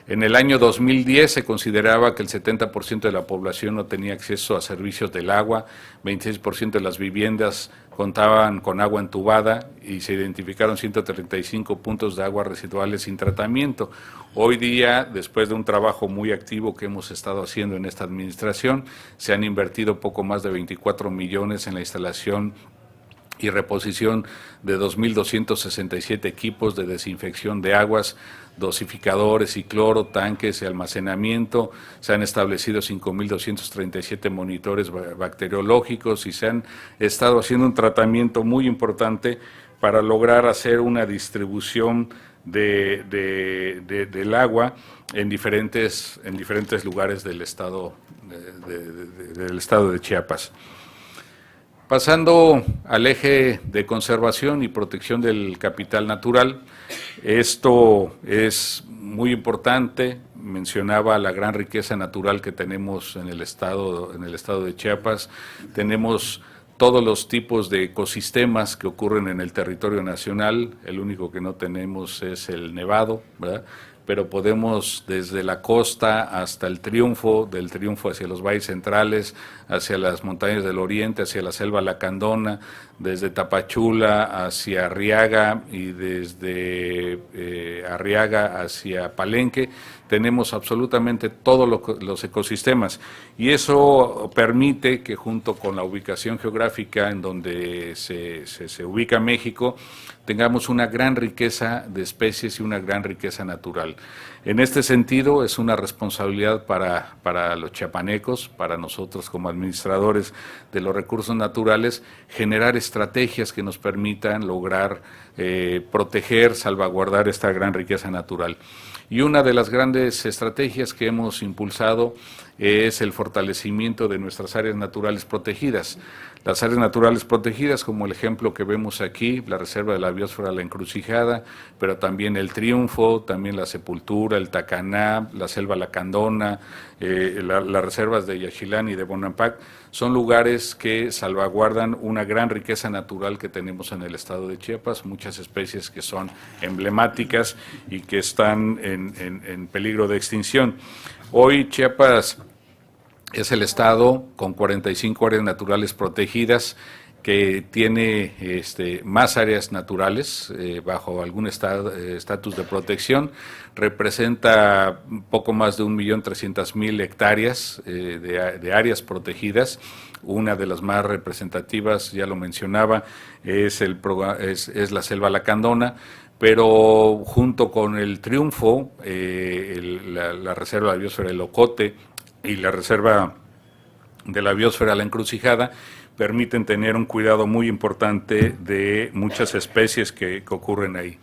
En el año 2010 se consideraba que el 70% de la población no tenía acceso a servicios del agua, 26% de las viviendas contaban con agua entubada y se identificaron 135 puntos de aguas residuales sin tratamiento. Hoy día, después de un trabajo muy activo que hemos estado haciendo en esta administración, se han invertido poco más de 24 millones en la instalación y reposición de 2.267 equipos de desinfección de aguas, dosificadores y cloro, tanques y almacenamiento. Se han establecido 5.237 monitores bacteriológicos y se han estado haciendo un tratamiento muy importante para lograr hacer una distribución del agua en diferentes lugares del estado de Chiapas. Pasando al eje de conservación y protección del capital natural, esto es muy importante. Mencionaba la gran riqueza natural que tenemos en el estado de Chiapas. Tenemos todos los tipos de ecosistemas que ocurren en el territorio nacional. El único que no tenemos es el nevado, ¿verdad? Pero podemos desde la costa hasta el Triunfo, del Triunfo hacia los valles centrales, hacia las montañas del oriente, hacia la selva lacandona, desde Tapachula hacia Arriaga y desde Arriaga hacia Palenque, tenemos absolutamente todos los ecosistemas, y eso permite que junto con la ubicación geográfica en donde se ubica México, tengamos una gran riqueza de especies y una gran riqueza natural. En este sentido, es una responsabilidad para los chiapanecos, para nosotros como administradores de los recursos naturales, generar estrategias que nos permitan lograr proteger, salvaguardar esta gran riqueza natural. Y una de las grandes estrategias que hemos impulsado es el fortalecimiento de nuestras áreas naturales protegidas. Las áreas naturales protegidas, como el ejemplo que vemos aquí, la Reserva de la Biosfera La Encrucijada, pero también el Triunfo, también la Sepultura, el Tacaná, la Selva Lacandona, las reservas de Yaxchilán y de Bonampak, son lugares que salvaguardan una gran riqueza natural que tenemos en el estado de Chiapas, muchas especies que son emblemáticas y que están en peligro de extinción. Hoy Chiapas es el estado con 45 áreas naturales protegidas, que tiene más áreas naturales bajo algún estatus de protección. Representa un poco más de 1.300.000 hectáreas de áreas protegidas. Una de las más representativas, ya lo mencionaba, es la selva lacandona, pero junto con el Triunfo, la Reserva de la Biosfera del Ocote y la Reserva de la Biosfera La Encrucijada, permiten tener un cuidado muy importante de muchas especies que ocurren ahí.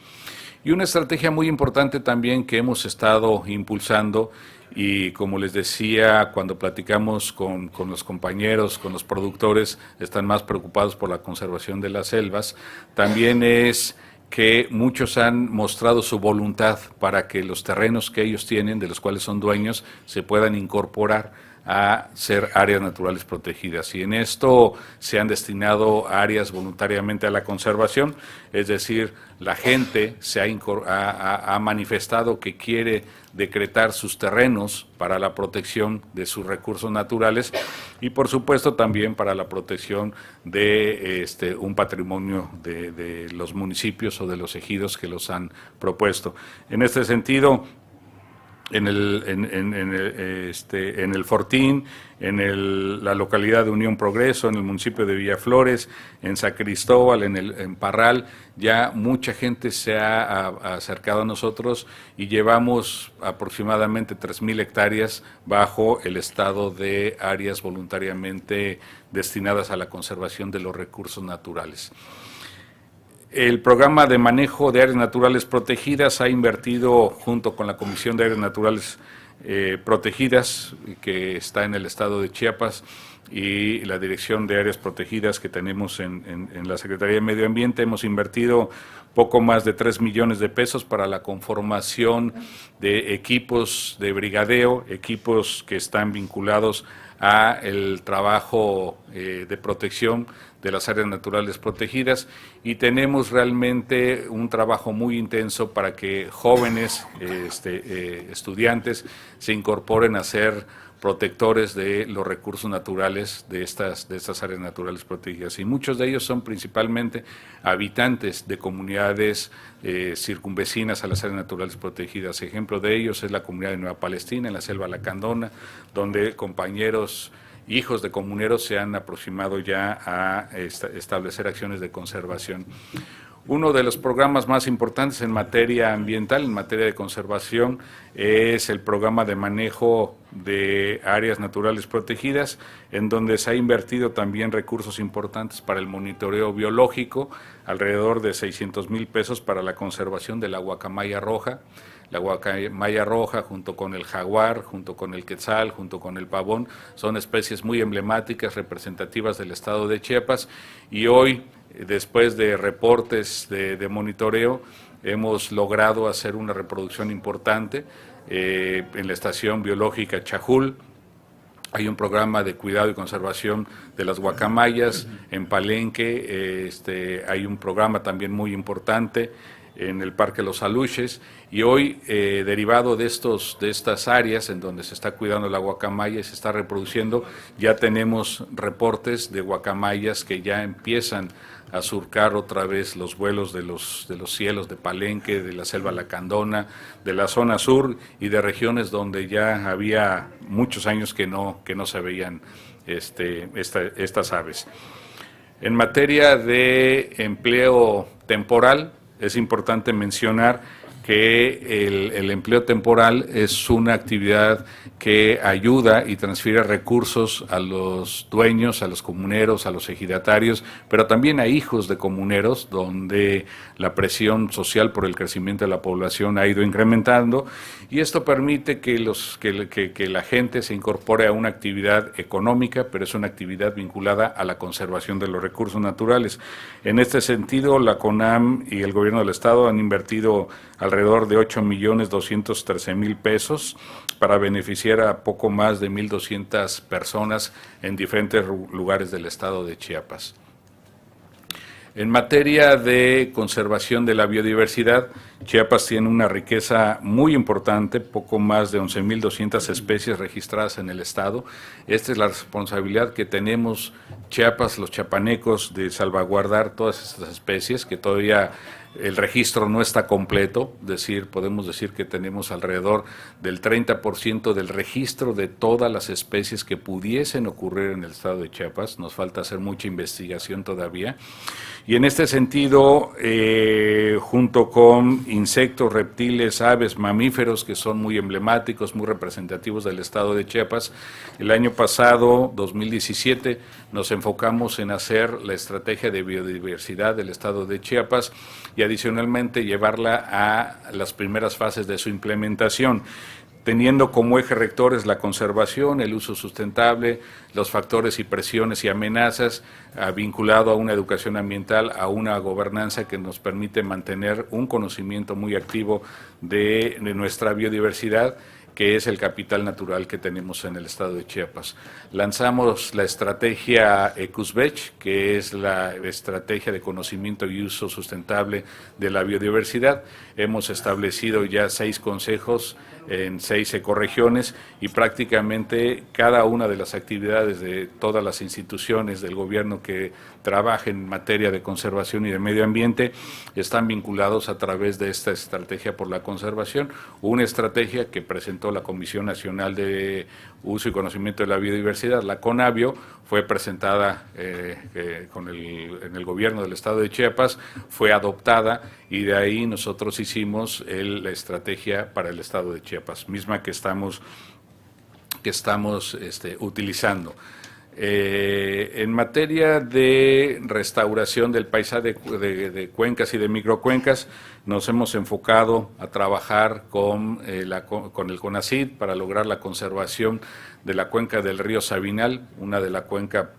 Y una estrategia muy importante también que hemos estado impulsando, y como les decía, cuando platicamos con los compañeros, con los productores, están más preocupados por la conservación de las selvas, también es que muchos han mostrado su voluntad para que los terrenos que ellos tienen, de los cuales son dueños, se puedan incorporar a ser áreas naturales protegidas. Y en esto se han destinado áreas voluntariamente a la conservación, es decir, la gente ha manifestado que quiere decretar sus terrenos para la protección de sus recursos naturales y por supuesto también para la protección de un patrimonio de los municipios o de los ejidos que los han propuesto. En este sentido, en el Fortín, la localidad de Unión Progreso, en el municipio de Villaflores, en San Cristóbal, en Parral, ya mucha gente se ha acercado a nosotros y llevamos aproximadamente 3,000 hectáreas bajo el estado de áreas voluntariamente destinadas a la conservación de los recursos naturales. El programa de manejo de áreas naturales protegidas ha invertido, junto con la Comisión de Áreas Naturales Protegidas, que está en el estado de Chiapas, y la Dirección de Áreas Protegidas que tenemos en la Secretaría de Medio Ambiente, hemos invertido poco más de 3 millones de pesos para la conformación de equipos de brigadeo, equipos que están vinculados a el trabajo de protección de las áreas naturales protegidas, y tenemos realmente un trabajo muy intenso para que jóvenes estudiantes se incorporen a ser protectores de los recursos naturales de estas áreas naturales protegidas. Y muchos de ellos son principalmente habitantes de comunidades circunvecinas a las áreas naturales protegidas. Ejemplo de ellos es la comunidad de Nueva Palestina, en la Selva Lacandona, donde compañeros, hijos de comuneros, se han aproximado ya a establecer acciones de conservación. Uno de los programas más importantes en materia ambiental, en materia de conservación, es el programa de manejo de áreas naturales protegidas, en donde se ha invertido también recursos importantes para el monitoreo biológico, alrededor de 600,000 pesos para la conservación de la guacamaya roja. La guacamaya roja, junto con el jaguar, junto con el quetzal, junto con el pavón, son especies muy emblemáticas, representativas del estado de Chiapas, y hoy, después de reportes de monitoreo, hemos logrado hacer una reproducción importante en la estación biológica Chajul. Hay un programa de cuidado y conservación de las guacamayas. En Palenque hay un programa también muy importante en el Parque Los Aluches, y hoy, derivado de estas áreas en donde se está cuidando la guacamaya y se está reproduciendo, ya tenemos reportes de guacamayas que ya empiezan a surcar otra vez los vuelos de los cielos de Palenque, de la Selva Lacandona, de la zona sur y de regiones donde ya había muchos años que no se veían estas aves. En materia de empleo temporal, es importante mencionar que el empleo temporal es una actividad que ayuda y transfiere recursos a los dueños, a los comuneros, a los ejidatarios, pero también a hijos de comuneros, donde la presión social por el crecimiento de la población ha ido incrementando, y esto permite que la gente se incorpore a una actividad económica, pero es una actividad vinculada a la conservación de los recursos naturales. En este sentido, la CONAM y el Gobierno del Estado han invertido alrededor de 8,213,000 pesos para beneficiar a poco más de 1,200 personas en diferentes lugares del estado de Chiapas. En materia de conservación de la biodiversidad, Chiapas tiene una riqueza muy importante, poco más de 11,200 especies registradas en el estado. Esta es la responsabilidad que tenemos Chiapas, los chiapanecos, de salvaguardar todas estas especies que todavía El registro no está completo, podemos decir que tenemos alrededor del 30% del registro de todas las especies que pudiesen ocurrir en el estado de Chiapas. Nos falta hacer mucha investigación todavía. Y en este sentido, junto con insectos, reptiles, aves, mamíferos, que son muy emblemáticos, muy representativos del estado de Chiapas, el año pasado, 2017, nos enfocamos en hacer la estrategia de biodiversidad del estado de Chiapas y adicionalmente llevarla a las primeras fases de su implementación, teniendo como eje rectores la conservación, el uso sustentable, los factores y presiones y amenazas, vinculado a una educación ambiental, a una gobernanza que nos permite mantener un conocimiento muy activo de nuestra biodiversidad, que es el capital natural que tenemos en el estado de Chiapas. Lanzamos la estrategia ECUSBECH, que es la estrategia de conocimiento y uso sustentable de la biodiversidad. Hemos establecido ya 6 consejos en 6 ecorregiones y prácticamente cada una de las actividades de todas las instituciones del gobierno que trabajen en materia de conservación y de medio ambiente están vinculados a través de esta estrategia por la conservación, una estrategia que presentó la Comisión Nacional de Uso y Conocimiento de la Biodiversidad, la CONABIO, fue presentada en el gobierno del estado de Chiapas, fue adoptada y de ahí nosotros hicimos la estrategia para el estado de Chiapas, misma que estamos utilizando. En materia de restauración del paisaje de cuencas y de microcuencas, nos hemos enfocado a trabajar con el CONACYT para lograr la conservación de la cuenca del río Sabinal, una de la cuenca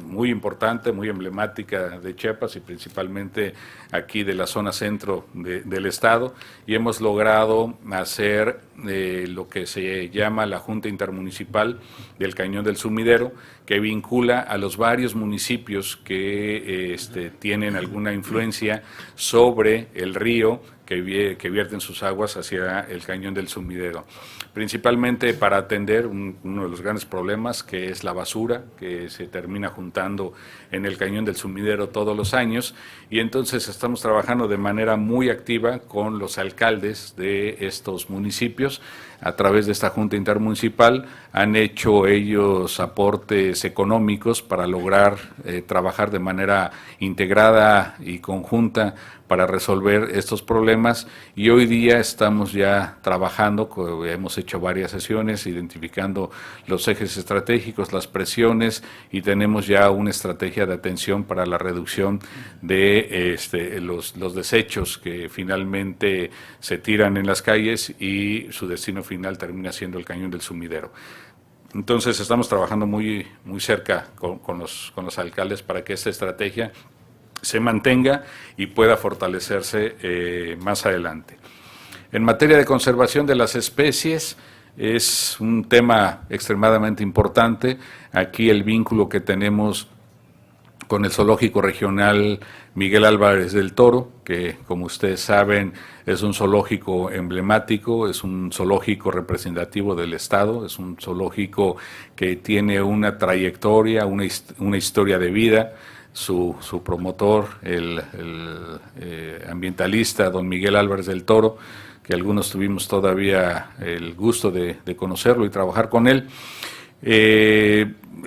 muy importante, muy emblemática de Chiapas y principalmente aquí de la zona centro del estado, y hemos logrado hacer lo que se llama la Junta Intermunicipal del Cañón del Sumidero, que vincula a los varios municipios que tienen alguna influencia sobre el río que vierten sus aguas hacia el Cañón del Sumidero, principalmente para atender uno de los grandes problemas, que es la basura que se termina juntando en el Cañón del Sumidero todos los años, y entonces estamos trabajando de manera muy activa con los alcaldes de estos municipios. A través de esta Junta Intermunicipal han hecho ellos aportes económicos para lograr trabajar de manera integrada y conjunta para resolver estos problemas, y hoy día estamos ya trabajando, hemos hecho varias sesiones identificando los ejes estratégicos, las presiones, y tenemos ya una estrategia de atención para la reducción de los desechos que finalmente se tiran en las calles y su destino final termina siendo el Cañón del Sumidero. Entonces estamos trabajando muy cerca con los alcaldes para que esta estrategia se mantenga y pueda fortalecerse más adelante. En materia de conservación de las especies, es un tema extremadamente importante. Aquí el vínculo que tenemos con el Zoológico Regional Miguel Álvarez del Toro, que como ustedes saben es un zoológico emblemático, es un zoológico representativo del estado, es un zoológico que tiene una trayectoria, una historia de vida. Su promotor, el ambientalista don Miguel Álvarez del Toro, que algunos tuvimos todavía el gusto de conocerlo y trabajar con él,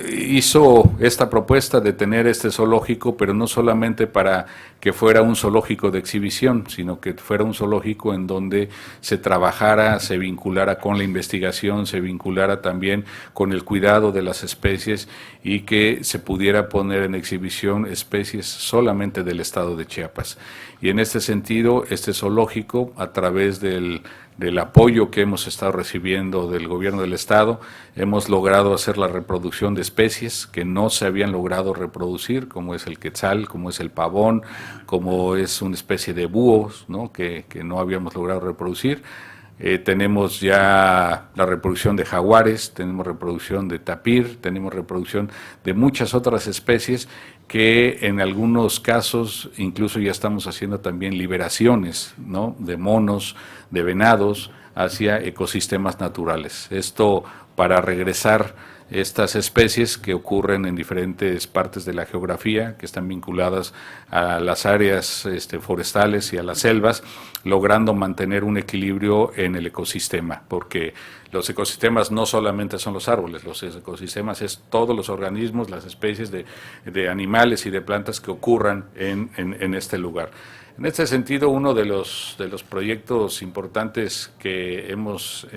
hizo esta propuesta de tener este zoológico, pero no solamente para que fuera un zoológico de exhibición, sino que fuera un zoológico en donde se trabajara, se vinculara con la investigación, se vinculara también con el cuidado de las especies y que se pudiera poner en exhibición especies solamente del estado de Chiapas. Y en este sentido, este zoológico, a través del apoyo que hemos estado recibiendo del gobierno del estado, hemos logrado hacer la reproducción de especies que no se habían logrado reproducir, como es el quetzal, como es el pavón, como es una especie de búhos, ¿no? que no habíamos logrado reproducir. Tenemos ya la reproducción de jaguares, tenemos reproducción de tapir, tenemos reproducción de muchas otras especies que en algunos casos incluso ya estamos haciendo también liberaciones, ¿no? de monos, de venados hacia ecosistemas naturales. Esto para regresar estas especies que ocurren en diferentes partes de la geografía, que están vinculadas a las áreas forestales y a las selvas, logrando mantener un equilibrio en el ecosistema, porque los ecosistemas no solamente son los árboles, los ecosistemas es todos los organismos, las especies de animales y de plantas que ocurran en este lugar. En este sentido, uno de los proyectos importantes que hemos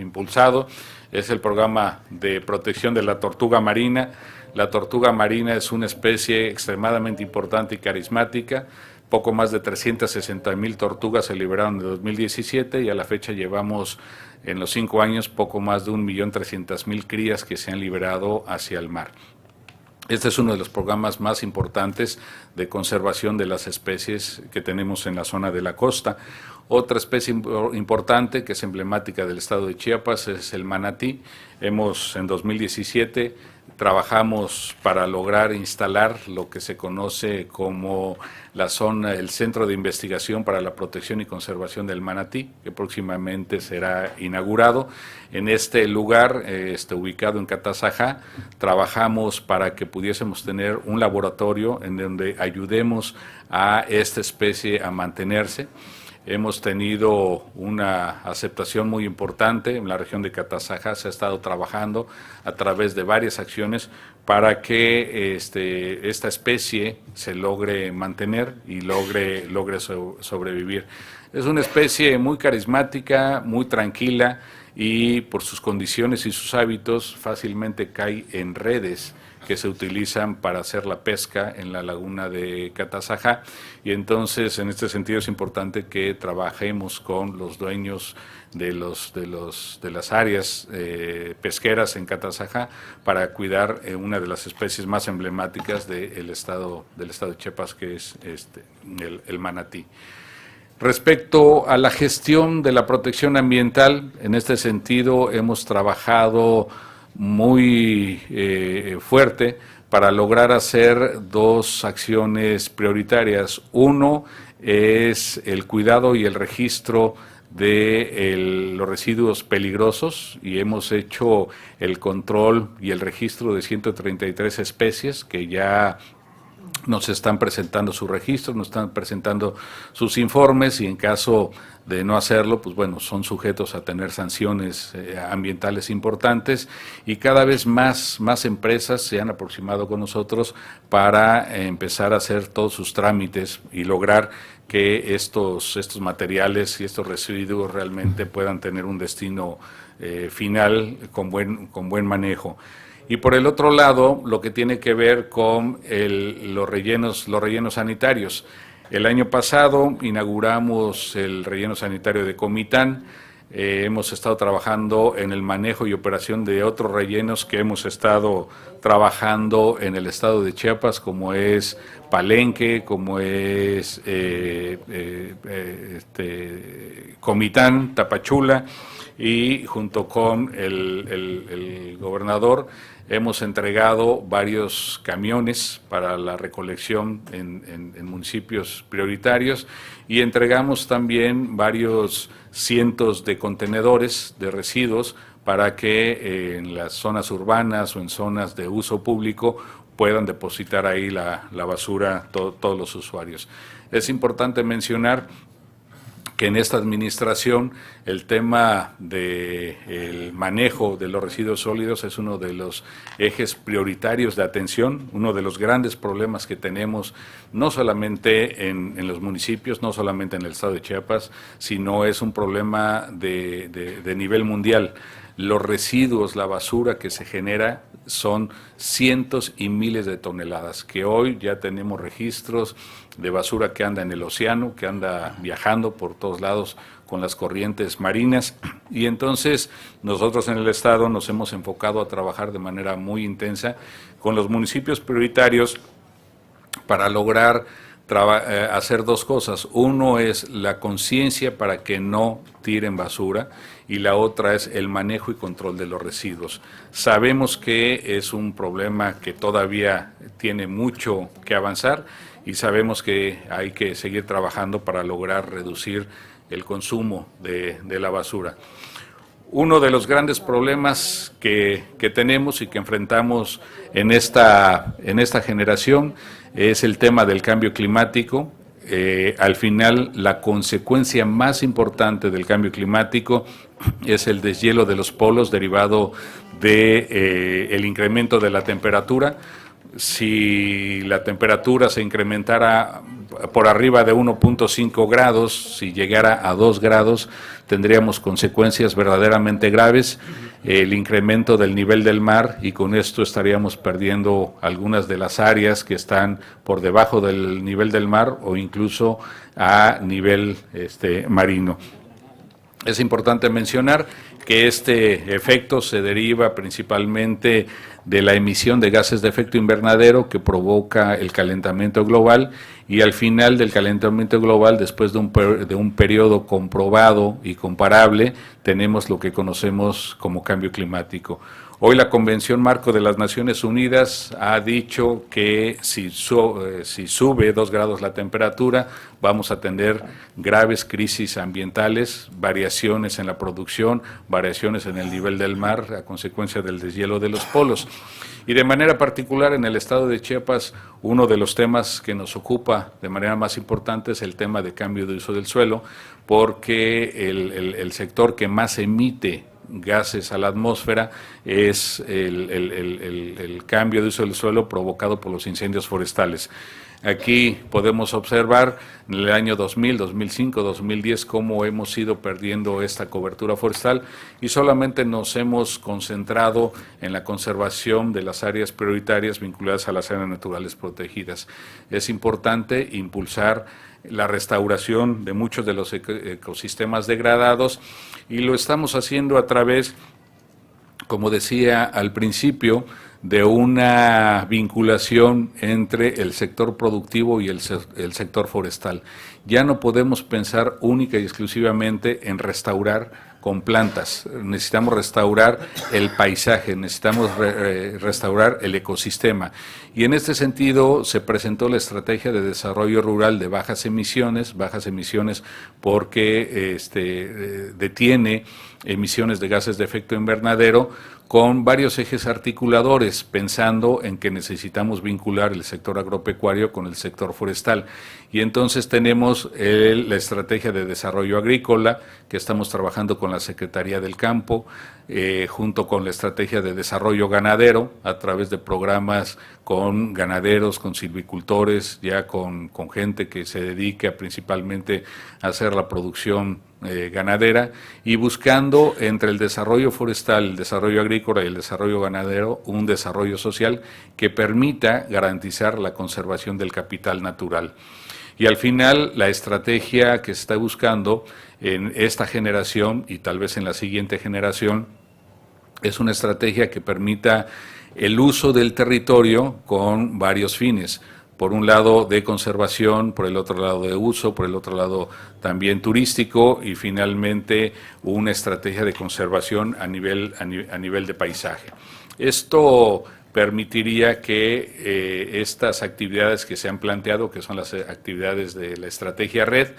impulsado es el programa de protección de la tortuga marina. La tortuga marina es una especie extremadamente importante y carismática. Poco más de 360,000 tortugas se liberaron en 2017 y a la fecha llevamos en los 5 años poco más de 1.300.000 crías que se han liberado hacia el mar. Este es uno de los programas más importantes de conservación de las especies que tenemos en la zona de la costa. Otra especie importante que es emblemática del estado de Chiapas es el manatí. En 2017 trabajamos para lograr instalar lo que se conoce como la zona, el Centro de Investigación para la Protección y Conservación del Manatí, que próximamente será inaugurado. En este lugar, ubicado en Catazajá, trabajamos para que pudiésemos tener un laboratorio en donde ayudemos a esta especie a mantenerse. Hemos tenido una aceptación muy importante en la región de Catazajá, se ha estado trabajando a través de varias acciones para que esta especie se logre mantener y logre sobrevivir. Es una especie muy carismática, muy tranquila y por sus condiciones y sus hábitos fácilmente cae en redes que se utilizan para hacer la pesca en la laguna de Catazajá, y entonces en este sentido es importante que trabajemos con los dueños de las áreas pesqueras en Catazajá para cuidar una de las especies más emblemáticas del estado de Chiapas, que es el manatí. Respecto a la gestión de la protección ambiental, en este sentido hemos trabajado muy fuerte para lograr hacer 2 acciones prioritarias. Uno es el cuidado y el registro de los residuos peligrosos, y hemos hecho el control y el registro de 133 especies que ya nos están presentando su registro, nos están presentando sus informes, y en caso de no hacerlo, pues bueno, son sujetos a tener sanciones ambientales importantes, y cada vez más empresas se han aproximado con nosotros para empezar a hacer todos sus trámites y lograr que estos materiales y estos residuos realmente puedan tener un destino final con buen manejo. Y por el otro lado, lo que tiene que ver con los rellenos sanitarios. El año pasado inauguramos el relleno sanitario de Comitán. Hemos estado trabajando en el manejo y operación de otros rellenos que hemos estado trabajando en el estado de Chiapas, como es Palenque, como es Comitán, Tapachula, y junto con el gobernador hemos entregado varios camiones para la recolección en municipios prioritarios, y entregamos también varios cientos de contenedores de residuos para que en las zonas urbanas o en zonas de uso público puedan depositar ahí la basura todos los usuarios. Es importante mencionar que en esta administración el tema del manejo de los residuos sólidos es uno de los ejes prioritarios de atención, uno de los grandes problemas que tenemos, no solamente en los municipios, no solamente en el estado de Chiapas, sino es un problema de nivel mundial. Los residuos, la basura que se genera son cientos y miles de toneladas, que hoy ya tenemos registros de basura que anda en el océano, que anda viajando por todos lados con las corrientes marinas, y entonces nosotros en el estado nos hemos enfocado a trabajar de manera muy intensa con los municipios prioritarios para lograr hacer 2 cosas. Uno es la conciencia para que no tiren basura, y la otra es el manejo y control de los residuos. Sabemos que es un problema que todavía tiene mucho que avanzar, y sabemos que hay que seguir trabajando para lograr reducir el consumo de la basura. Uno de los grandes problemas que tenemos y que enfrentamos en esta generación es el tema del cambio climático. Al final, la consecuencia más importante del cambio climático es el deshielo de los polos derivado de el incremento de la temperatura. Si la temperatura se incrementara por arriba de 1.5 grados, si llegara a 2 grados, tendríamos consecuencias verdaderamente graves, el incremento del nivel del mar, y con esto estaríamos perdiendo algunas de las áreas que están por debajo del nivel del mar o incluso a nivel marino. Es importante mencionar que este efecto se deriva principalmente de la emisión de gases de efecto invernadero que provoca el calentamiento global, y al final del calentamiento global, después de un periodo comprobado y comparable, tenemos lo que conocemos como cambio climático. Hoy la Convención Marco de las Naciones Unidas ha dicho que si sube 2 grados la temperatura, vamos a tener graves crisis ambientales, variaciones en la producción, variaciones en el nivel del mar a consecuencia del deshielo de los polos. Y de manera particular en el estado de Chiapas, uno de los temas que nos ocupa de manera más importante es el tema de cambio de uso del suelo, porque el sector que más emite gases a la atmósfera es el cambio de uso del suelo provocado por los incendios forestales. Aquí podemos observar en el año 2000, 2005, 2010 cómo hemos ido perdiendo esta cobertura forestal, y solamente nos hemos concentrado en la conservación de las áreas prioritarias vinculadas a las áreas naturales protegidas. Es importante impulsar la restauración de muchos de los ecosistemas degradados, y lo estamos haciendo a través, como decía al principio, de una vinculación entre el sector productivo y el sector forestal. Ya no podemos pensar única y exclusivamente en restaurar con plantas, necesitamos restaurar el paisaje, necesitamos restaurar el ecosistema. Y en este sentido se presentó la estrategia de desarrollo rural de bajas emisiones porque detiene emisiones de gases de efecto invernadero, con varios ejes articuladores, pensando en que necesitamos vincular el sector agropecuario con el sector forestal. Y entonces tenemos la estrategia de desarrollo agrícola, que estamos trabajando con la Secretaría del Campo, junto con la estrategia de desarrollo ganadero, a través de programas con ganaderos, con silvicultores, ya con gente que se dedica principalmente a hacer la producción ganadera, y buscando entre el desarrollo forestal, el desarrollo agrícola y el desarrollo ganadero un desarrollo social que permita garantizar la conservación del capital natural. Y al final, la estrategia que se está buscando en esta generación y tal vez en la siguiente generación es una estrategia que permita el uso del territorio con varios fines. Por un lado de conservación, por el otro lado de uso, por el otro lado también turístico, y finalmente una estrategia de conservación a nivel de paisaje. Esto permitiría que estas actividades que se han planteado, que son las actividades de la estrategia RED,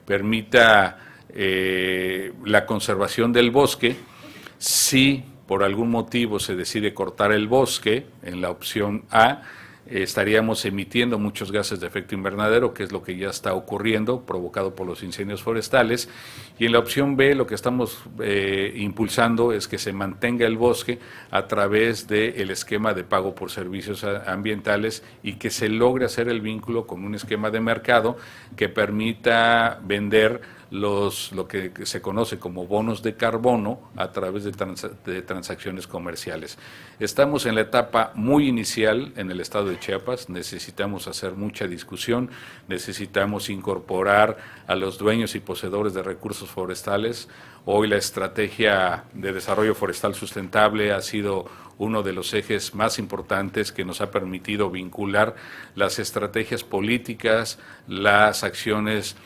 permita la conservación del bosque. Si por algún motivo se decide cortar el bosque, en la opción A, estaríamos emitiendo muchos gases de efecto invernadero, que es lo que ya está ocurriendo, provocado por los incendios forestales. Y en la opción B, lo que estamos impulsando es que se mantenga el bosque a través del esquema de pago por servicios ambientales, y que se logre hacer el vínculo con un esquema de mercado que permita vender lo que se conoce como bonos de carbono a través de transacciones comerciales. Estamos en la etapa muy inicial en el estado de Chiapas, necesitamos hacer mucha discusión, necesitamos incorporar a los dueños y poseedores de recursos forestales. Hoy la estrategia de desarrollo forestal sustentable ha sido uno de los ejes más importantes que nos ha permitido vincular las estrategias políticas, las acciones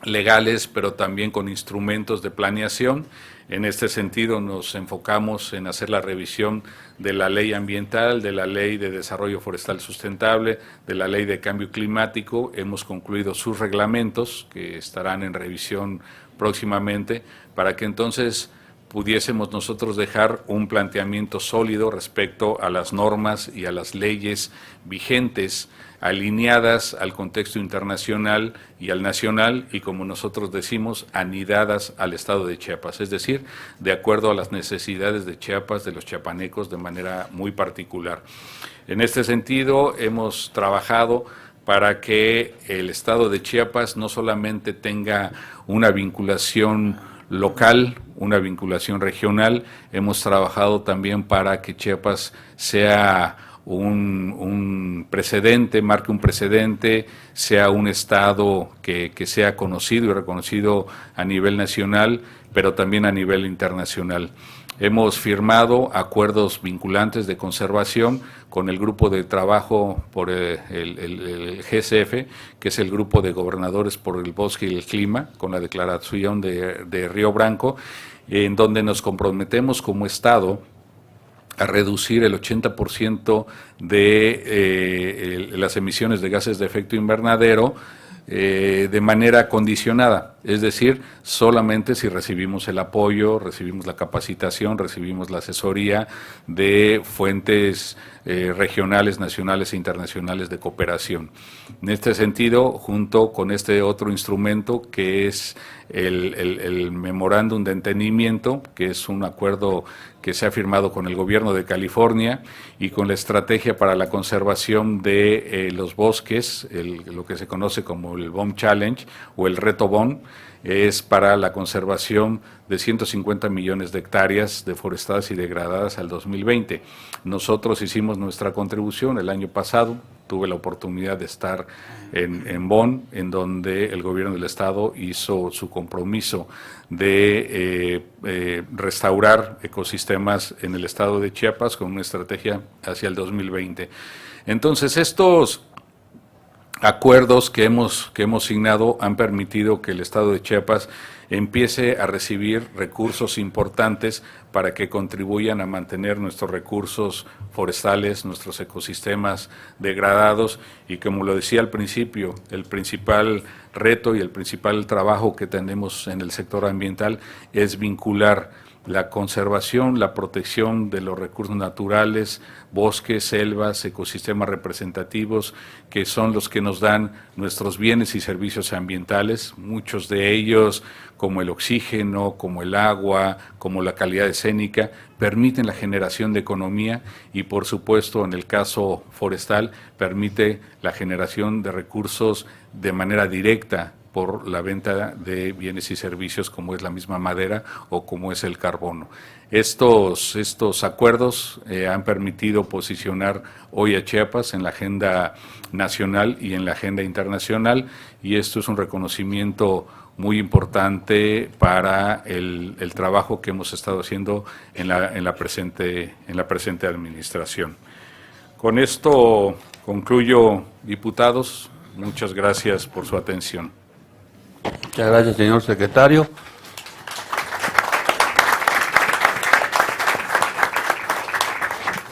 legales, pero también con instrumentos de planeación. En este sentido nos enfocamos en hacer la revisión de la ley ambiental, de la ley de desarrollo forestal sustentable, de la ley de cambio climático. Hemos concluido sus reglamentos, que estarán en revisión próximamente, para que entonces pudiésemos nosotros dejar un planteamiento sólido respecto a las normas y a las leyes vigentes, alineadas al contexto internacional y al nacional, y como nosotros decimos, anidadas al Estado de Chiapas, es decir, de acuerdo a las necesidades de Chiapas, de los chiapanecos, de manera muy particular. En este sentido, hemos trabajado para que el Estado de Chiapas no solamente tenga una vinculación local, una vinculación regional, hemos trabajado también para que Chiapas sea un precedente, marque un precedente, sea un Estado que sea conocido y reconocido a nivel nacional, pero también a nivel internacional. Hemos firmado acuerdos vinculantes de conservación con el grupo de trabajo por el GCF, que es el grupo de gobernadores por el bosque y el clima, con la declaración de Río Branco, en donde nos comprometemos como Estado a reducir el 80% de las emisiones de gases de efecto invernadero de manera condicionada, es decir, solamente si recibimos el apoyo, recibimos la capacitación, recibimos la asesoría de fuentes regionales, nacionales e internacionales de cooperación. En este sentido, junto con este otro instrumento que es el memorándum de entendimiento, que es un acuerdo que se ha firmado con el gobierno de California y con la estrategia para la conservación de los bosques, lo que se conoce como el BOM Challenge o el reto BOM, es para la conservación de 150 millones de hectáreas deforestadas y degradadas al 2020. Nosotros hicimos nuestra contribución el año pasado, tuve la oportunidad de estar en Bonn, en donde el gobierno del Estado hizo su compromiso de restaurar ecosistemas en el estado de Chiapas con una estrategia hacia el 2020. Entonces, estos acuerdos que hemos signado han permitido que el estado de Chiapas empiece a recibir recursos importantes para que contribuyan a mantener nuestros recursos forestales, nuestros ecosistemas degradados, y como lo decía al principio, el principal reto y el principal trabajo que tenemos en el sector ambiental es vincular la conservación, la protección de los recursos naturales, bosques, selvas, ecosistemas representativos, que son los que nos dan nuestros bienes y servicios ambientales, muchos de ellos, como el oxígeno, como el agua, como la calidad escénica, permiten la generación de economía y, por supuesto, en el caso forestal, permite la generación de recursos de manera directa por la venta de bienes y servicios como es la misma madera o como es el carbono. Estos acuerdos han permitido posicionar hoy a Chiapas en la agenda nacional y en la agenda internacional, y esto es un reconocimiento muy importante para el trabajo que hemos estado haciendo en la presente administración. Con esto concluyo, diputados. Muchas gracias por su atención. Muchas gracias, señor secretario.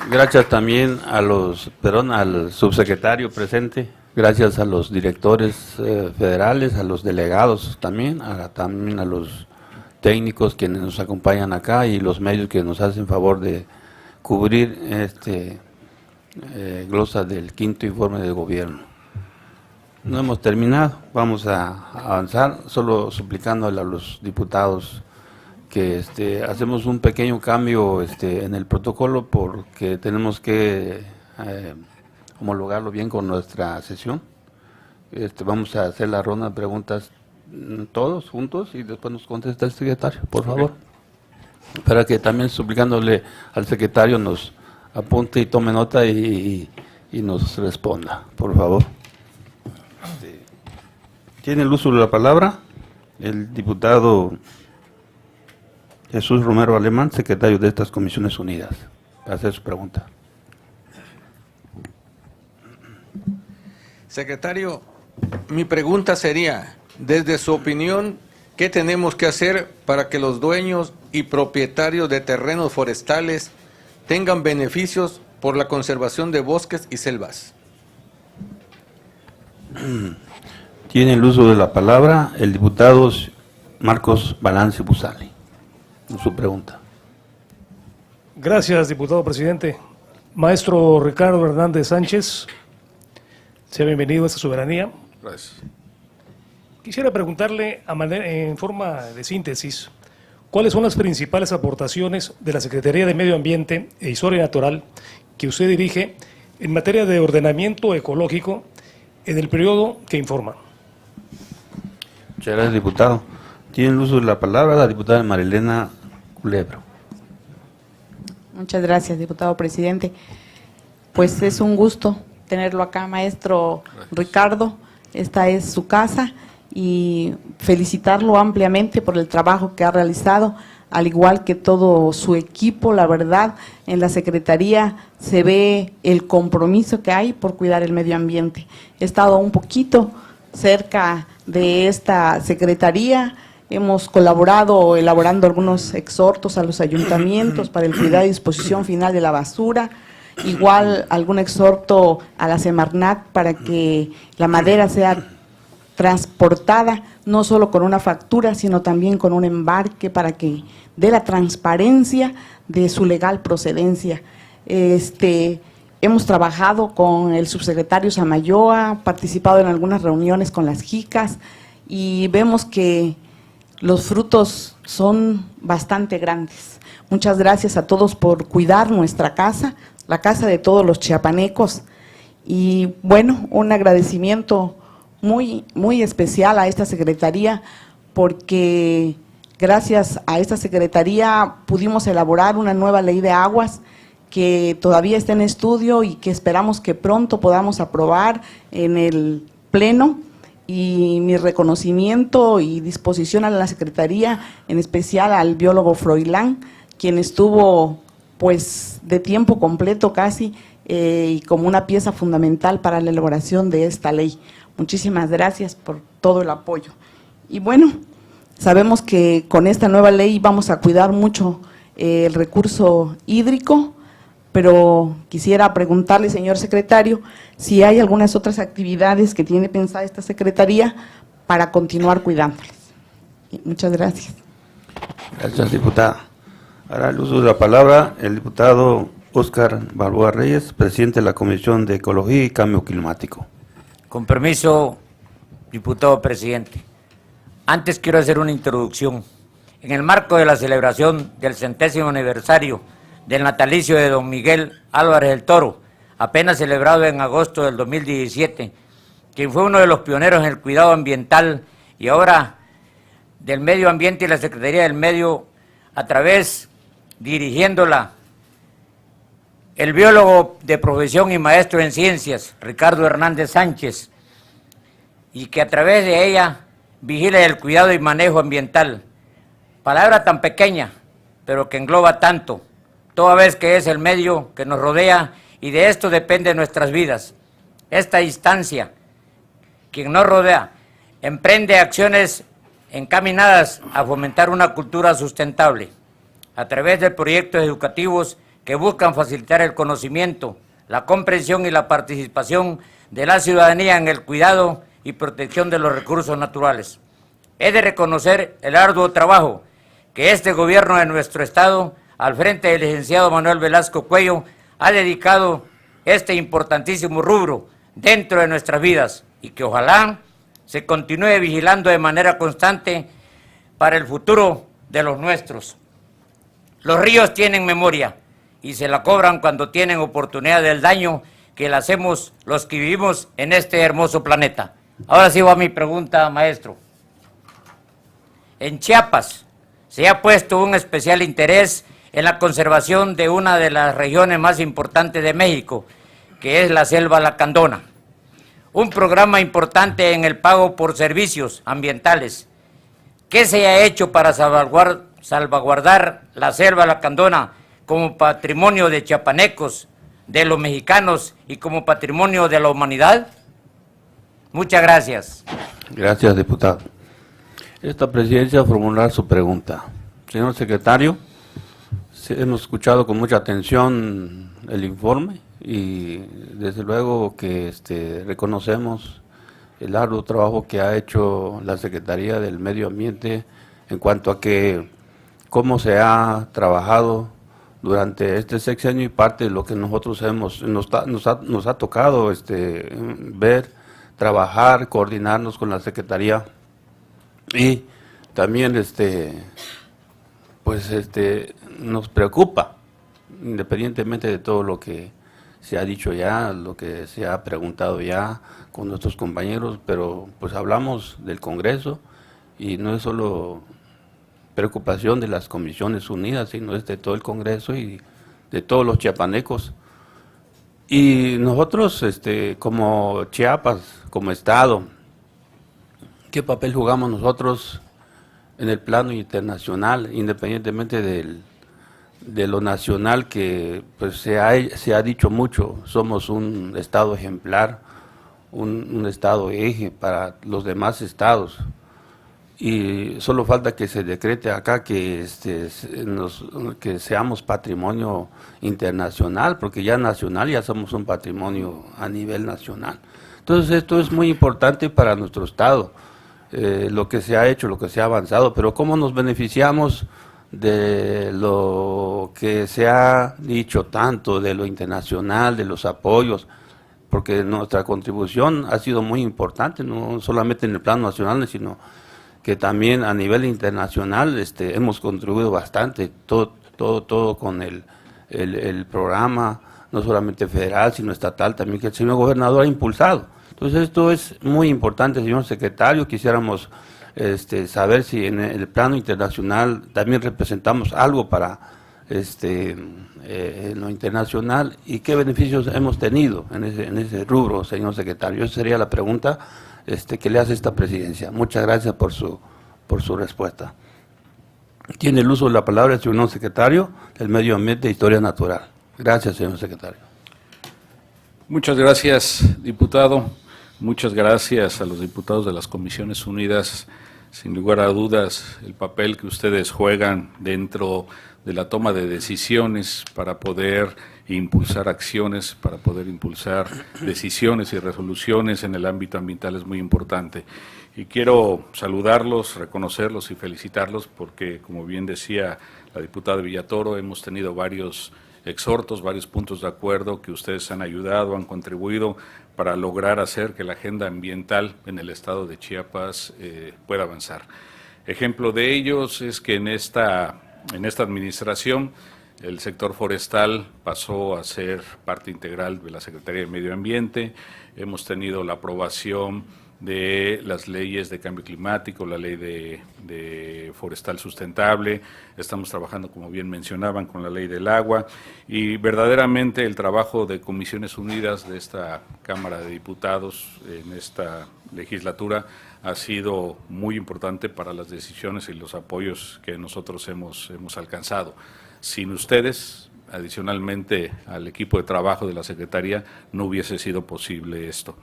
Gracias también al subsecretario presente, gracias a los directores federales, a los delegados también a los técnicos quienes nos acompañan acá y los medios que nos hacen favor de cubrir glosa del quinto informe del gobierno. No hemos terminado, vamos a avanzar, solo suplicándole a los diputados que hacemos un pequeño cambio en el protocolo porque tenemos que homologarlo bien con nuestra sesión. Vamos a hacer la ronda de preguntas todos juntos y después nos contesta el secretario, por favor. Para que también suplicándole al secretario nos apunte y tome nota y nos responda, por favor. Tiene el uso de la palabra el diputado Jesús Romero Alemán, secretario de estas Comisiones Unidas, para hacer su pregunta. Secretario, mi pregunta sería, desde su opinión, ¿qué tenemos que hacer para que los dueños y propietarios de terrenos forestales tengan beneficios por la conservación de bosques y selvas? Tiene el uso de la palabra el diputado Marcos Balance Busali. su pregunta. Gracias, diputado presidente. Maestro Ricardo Hernández Sánchez, sea bienvenido a esta soberanía. Gracias. Quisiera preguntarle en forma de síntesis, ¿cuáles son las principales aportaciones de la Secretaría de Medio Ambiente e Historia Natural que usted dirige en materia de ordenamiento ecológico en el periodo que informa? Muchas gracias, diputado. Tiene el uso de la palabra la diputada Marilena Culebro. Muchas gracias, diputado presidente. Pues es un gusto tenerlo acá, maestro Ricardo. Esta es su casa y felicitarlo ampliamente por el trabajo que ha realizado, al igual que todo su equipo. La verdad, en la Secretaría se ve el compromiso que hay por cuidar el medio ambiente. He estado un poquito cerca de esta Secretaría, hemos colaborado elaborando algunos exhortos a los ayuntamientos para el cuidado y disposición final de la basura, igual algún exhorto a la Semarnat para que la madera sea transportada, no solo con una factura, sino también con un embarque para que dé la transparencia de su legal procedencia. Hemos trabajado con el subsecretario Samayoa, participado en algunas reuniones con las JICAS y vemos que los frutos son bastante grandes. Muchas gracias a todos por cuidar nuestra casa, la casa de todos los chiapanecos. Y bueno, un agradecimiento muy especial a esta Secretaría, porque gracias a esta Secretaría pudimos elaborar una nueva ley de aguas que todavía está en estudio y que esperamos que pronto podamos aprobar en el Pleno. Y mi reconocimiento y disposición a la Secretaría, en especial al biólogo Froilán, quien estuvo pues de tiempo completo casi y como una pieza fundamental para la elaboración de esta ley. Muchísimas gracias por todo el apoyo. Y bueno, sabemos que con esta nueva ley vamos a cuidar mucho el recurso hídrico, pero quisiera preguntarle, señor secretario, si hay algunas otras actividades que tiene pensada esta Secretaría para continuar cuidándoles. Muchas gracias. Gracias, diputada. Ahora el uso de la palabra el diputado Óscar Balboa Reyes, presidente de la Comisión de Ecología y Cambio Climático. Con permiso, diputado presidente. Antes quiero hacer una introducción. En el marco de la celebración del 100º aniversario del natalicio de don Miguel Álvarez del Toro, apenas celebrado en agosto del 2017, quien fue uno de los pioneros en el cuidado ambiental y ahora del medio ambiente y la Secretaría del Medio, a través, dirigiéndola, el biólogo de profesión y maestro en ciencias, Ricardo Hernández Sánchez, y que a través de ella vigile el cuidado y manejo ambiental. Palabra tan pequeña, pero que engloba tanto, toda vez que es el medio que nos rodea y de esto depende nuestras vidas. Esta instancia, quien nos rodea, emprende acciones encaminadas a fomentar una cultura sustentable a través de proyectos educativos que buscan facilitar el conocimiento, la comprensión y la participación de la ciudadanía en el cuidado y protección de los recursos naturales. Es de reconocer el arduo trabajo que este gobierno de nuestro Estado, al frente del licenciado Manuel Velasco Cuello, ha dedicado este importantísimo rubro dentro de nuestras vidas y que ojalá se continúe vigilando de manera constante para el futuro de los nuestros. Los ríos tienen memoria y se la cobran cuando tienen oportunidad del daño que le hacemos los que vivimos en este hermoso planeta. Ahora sí va mi pregunta, maestro. En Chiapas se ha puesto un especial interés en la conservación de una de las regiones más importantes de México, que es la selva lacandona. Un programa importante en el pago por servicios ambientales. ¿Qué se ha hecho para salvaguardar la selva lacandona como patrimonio de chiapanecos, de los mexicanos y como patrimonio de la humanidad? Muchas gracias. Gracias, diputado. Esta presidencia formular su pregunta. Señor secretario, hemos escuchado con mucha atención el informe y desde luego que reconocemos el arduo trabajo que ha hecho la Secretaría del Medio Ambiente en cuanto a que cómo se ha trabajado durante este sexenio y parte de lo que nosotros nos ha tocado ver, trabajar, coordinarnos con la Secretaría y también nos preocupa, independientemente de todo lo que se ha dicho ya, lo que se ha preguntado ya con nuestros compañeros, pero pues hablamos del Congreso y no es solo preocupación de las Comisiones Unidas, sino es de todo el Congreso y de todos los chiapanecos. Y nosotros, como Chiapas, como Estado, ¿qué papel jugamos nosotros en el plano internacional, independientemente de lo nacional, que pues se ha dicho mucho? Somos un Estado ejemplar, un Estado eje para los demás estados. Y solo falta que se decrete acá que que seamos patrimonio internacional, porque ya nacional ya somos un patrimonio a nivel nacional. Entonces esto es muy importante para nuestro Estado, lo que se ha hecho, lo que se ha avanzado, pero cómo nos beneficiamos de lo que se ha dicho tanto, de lo internacional, de los apoyos, porque nuestra contribución ha sido muy importante, no solamente en el plano nacional, sino que también a nivel internacional hemos contribuido bastante, todo con el programa, no solamente federal, sino estatal, también que el señor gobernador ha impulsado. Entonces esto es muy importante, señor secretario. Quisiéramos saber si en el plano internacional también representamos algo para en lo internacional y qué beneficios hemos tenido en ese rubro, señor secretario. Esa sería la pregunta que le hace esta presidencia. Muchas gracias por su respuesta. Tiene el uso de la palabra el señor secretario del Medio Ambiente e Historia Natural. Gracias, señor secretario. Muchas gracias, diputado. Muchas gracias a los diputados de las Comisiones Unidas. Sin lugar a dudas, el papel que ustedes juegan dentro de la toma de decisiones para poder impulsar acciones, para poder impulsar decisiones y resoluciones en el ámbito ambiental es muy importante. Y quiero saludarlos, reconocerlos y felicitarlos porque, como bien decía la diputada Villatoro, hemos tenido varios exhortos, varios puntos de acuerdo que ustedes han ayudado, han contribuido para lograr hacer que la agenda ambiental en el estado de Chiapas pueda avanzar. Ejemplo de ellos es que en esta administración el sector forestal pasó a ser parte integral de la Secretaría de Medio Ambiente. Hemos tenido la aprobación de las leyes de cambio climático, la ley de forestal sustentable. Estamos trabajando, como bien mencionaban, con la ley del agua y verdaderamente el trabajo de Comisiones Unidas de esta Cámara de Diputados en esta legislatura ha sido muy importante para las decisiones y los apoyos que nosotros hemos alcanzado. Sin ustedes, adicionalmente al equipo de trabajo de la Secretaría, no hubiese sido posible esto.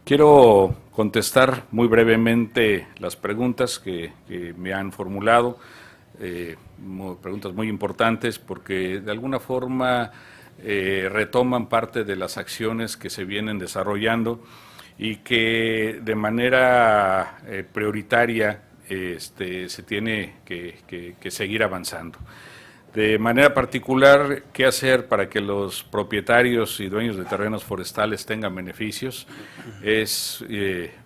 Quiero contestar muy brevemente las preguntas que me han formulado, preguntas muy importantes porque de alguna forma retoman parte de las acciones que se vienen desarrollando y que de manera prioritaria se tiene que seguir avanzando. De manera particular, ¿qué hacer para que los propietarios y dueños de terrenos forestales tengan beneficios? Es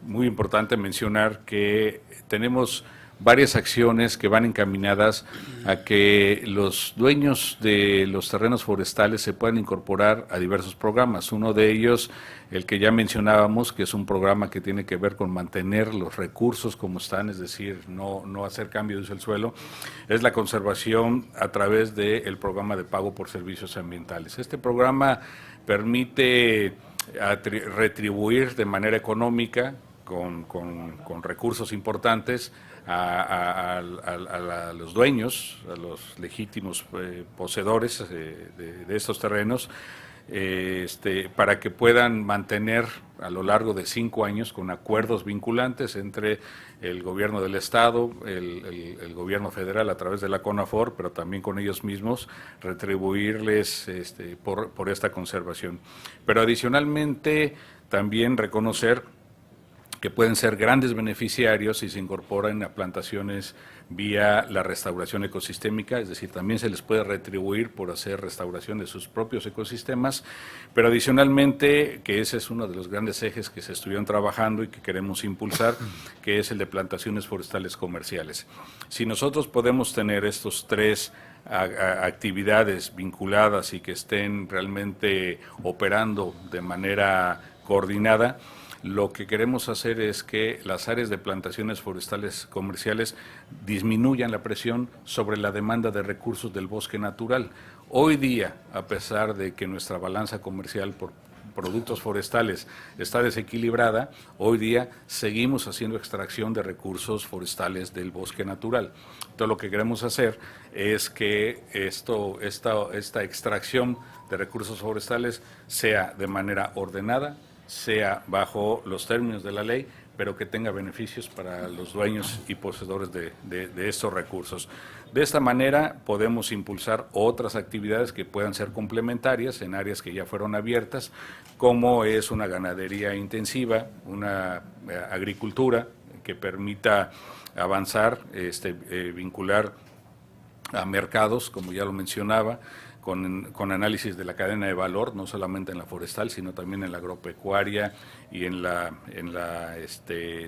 muy importante mencionar que tenemos varias acciones que van encaminadas a que los dueños de los terrenos forestales se puedan incorporar a diversos programas. Uno de ellos, el que ya mencionábamos, que es un programa que tiene que ver con mantener los recursos como están, es decir, no hacer cambio de uso del suelo, es la conservación a través del programa de pago por servicios ambientales. Este programa permite retribuir de manera económica con recursos importantes a los dueños, a los legítimos poseedores de estos terrenos, para que puedan mantener a lo largo de 5 años con acuerdos vinculantes entre el gobierno del Estado, el gobierno federal a través de la CONAFOR, pero también con ellos mismos, retribuirles por esta conservación. Pero adicionalmente también reconocer que pueden ser grandes beneficiarios si se incorporan a plantaciones vía la restauración ecosistémica, es decir, también se les puede retribuir por hacer restauración de sus propios ecosistemas, pero adicionalmente, que ese es uno de los grandes ejes que se estuvieron trabajando y que queremos impulsar, que es el de plantaciones forestales comerciales. Si nosotros podemos tener estos tres actividades vinculadas y que estén realmente operando de manera coordinada, lo que queremos hacer es que las áreas de plantaciones forestales comerciales disminuyan la presión sobre la demanda de recursos del bosque natural. Hoy día, a pesar de que nuestra balanza comercial por productos forestales está desequilibrada, hoy día seguimos haciendo extracción de recursos forestales del bosque natural. Entonces, lo que queremos hacer es que esta extracción de recursos forestales sea de manera ordenada, sea bajo los términos de la ley, pero que tenga beneficios para los dueños y poseedores de estos recursos. De esta manera podemos impulsar otras actividades que puedan ser complementarias en áreas que ya fueron abiertas, como es una ganadería intensiva, una agricultura que permita avanzar, vincular a mercados, como ya lo mencionaba, con análisis de la cadena de valor, no solamente en la forestal, sino también en la agropecuaria y en la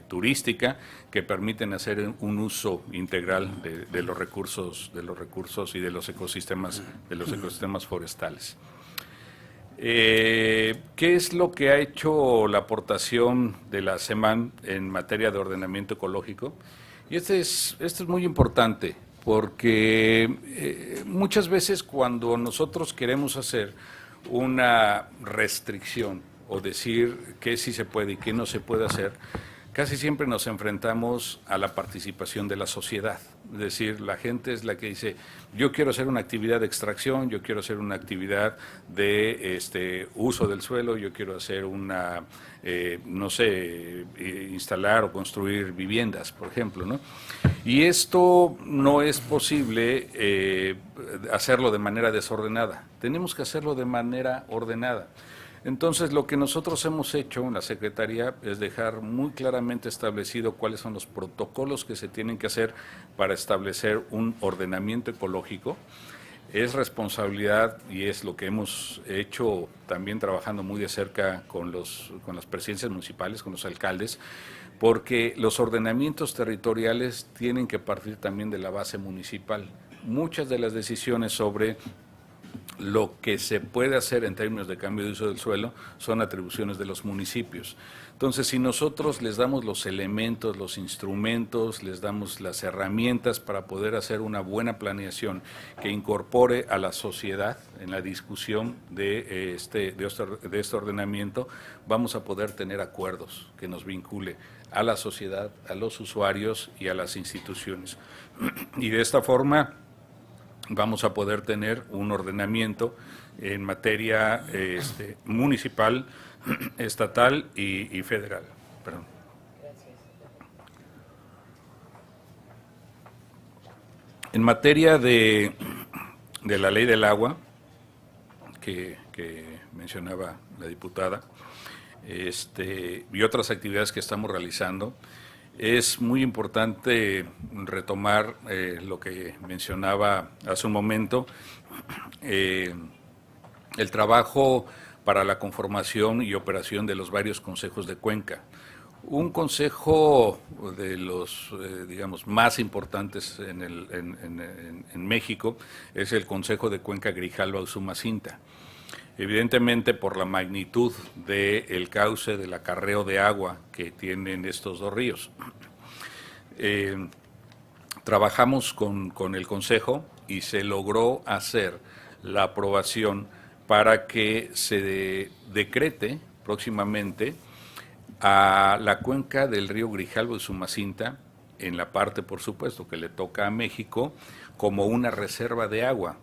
turística, que permiten hacer un uso integral de los recursos y de los ecosistemas forestales. ¿Qué es lo que ha hecho la aportación de la SEMAN en materia de ordenamiento ecológico? Y esto es muy importante, porque muchas veces cuando nosotros queremos hacer una restricción o decir qué sí se puede y qué no se puede hacer, casi siempre nos enfrentamos a la participación de la sociedad. Es decir, la gente es la que dice, yo quiero hacer una actividad de extracción, yo quiero hacer una actividad de uso del suelo, yo quiero hacer instalar o construir viviendas, por ejemplo, ¿no? Y esto no es posible hacerlo de manera desordenada. Tenemos que hacerlo de manera ordenada. Entonces, lo que nosotros hemos hecho en la Secretaría es dejar muy claramente establecido cuáles son los protocolos que se tienen que hacer para establecer un ordenamiento ecológico. Es responsabilidad y es lo que hemos hecho también trabajando muy de cerca con las presidencias municipales, con los alcaldes, porque los ordenamientos territoriales tienen que partir también de la base municipal. Muchas de las decisiones sobre lo que se puede hacer en términos de cambio de uso del suelo son atribuciones de los municipios. Entonces, si nosotros les damos los elementos, los instrumentos, les damos las herramientas para poder hacer una buena planeación que incorpore a la sociedad en la discusión de este ordenamiento, vamos a poder tener acuerdos que nos vincule a la sociedad, a los usuarios y a las instituciones. Y de esta forma vamos a poder tener un ordenamiento en materia municipal, estatal y federal. Perdón. En materia de la ley del agua, que mencionaba la diputada, y otras actividades que estamos realizando, es muy importante retomar lo que mencionaba hace un momento, el trabajo para la conformación y operación de los varios consejos de cuenca. Un consejo de los, más importantes en México es el Consejo de Cuenca Grijalva-Usumacinta. Evidentemente, por la magnitud del cauce, del acarreo de agua que tienen estos dos ríos. Trabajamos con el Consejo y se logró hacer la aprobación para que se decrete próximamente a la cuenca del río Grijalva-Usumacinta, en la parte, por supuesto, que le toca a México, como una reserva de agua.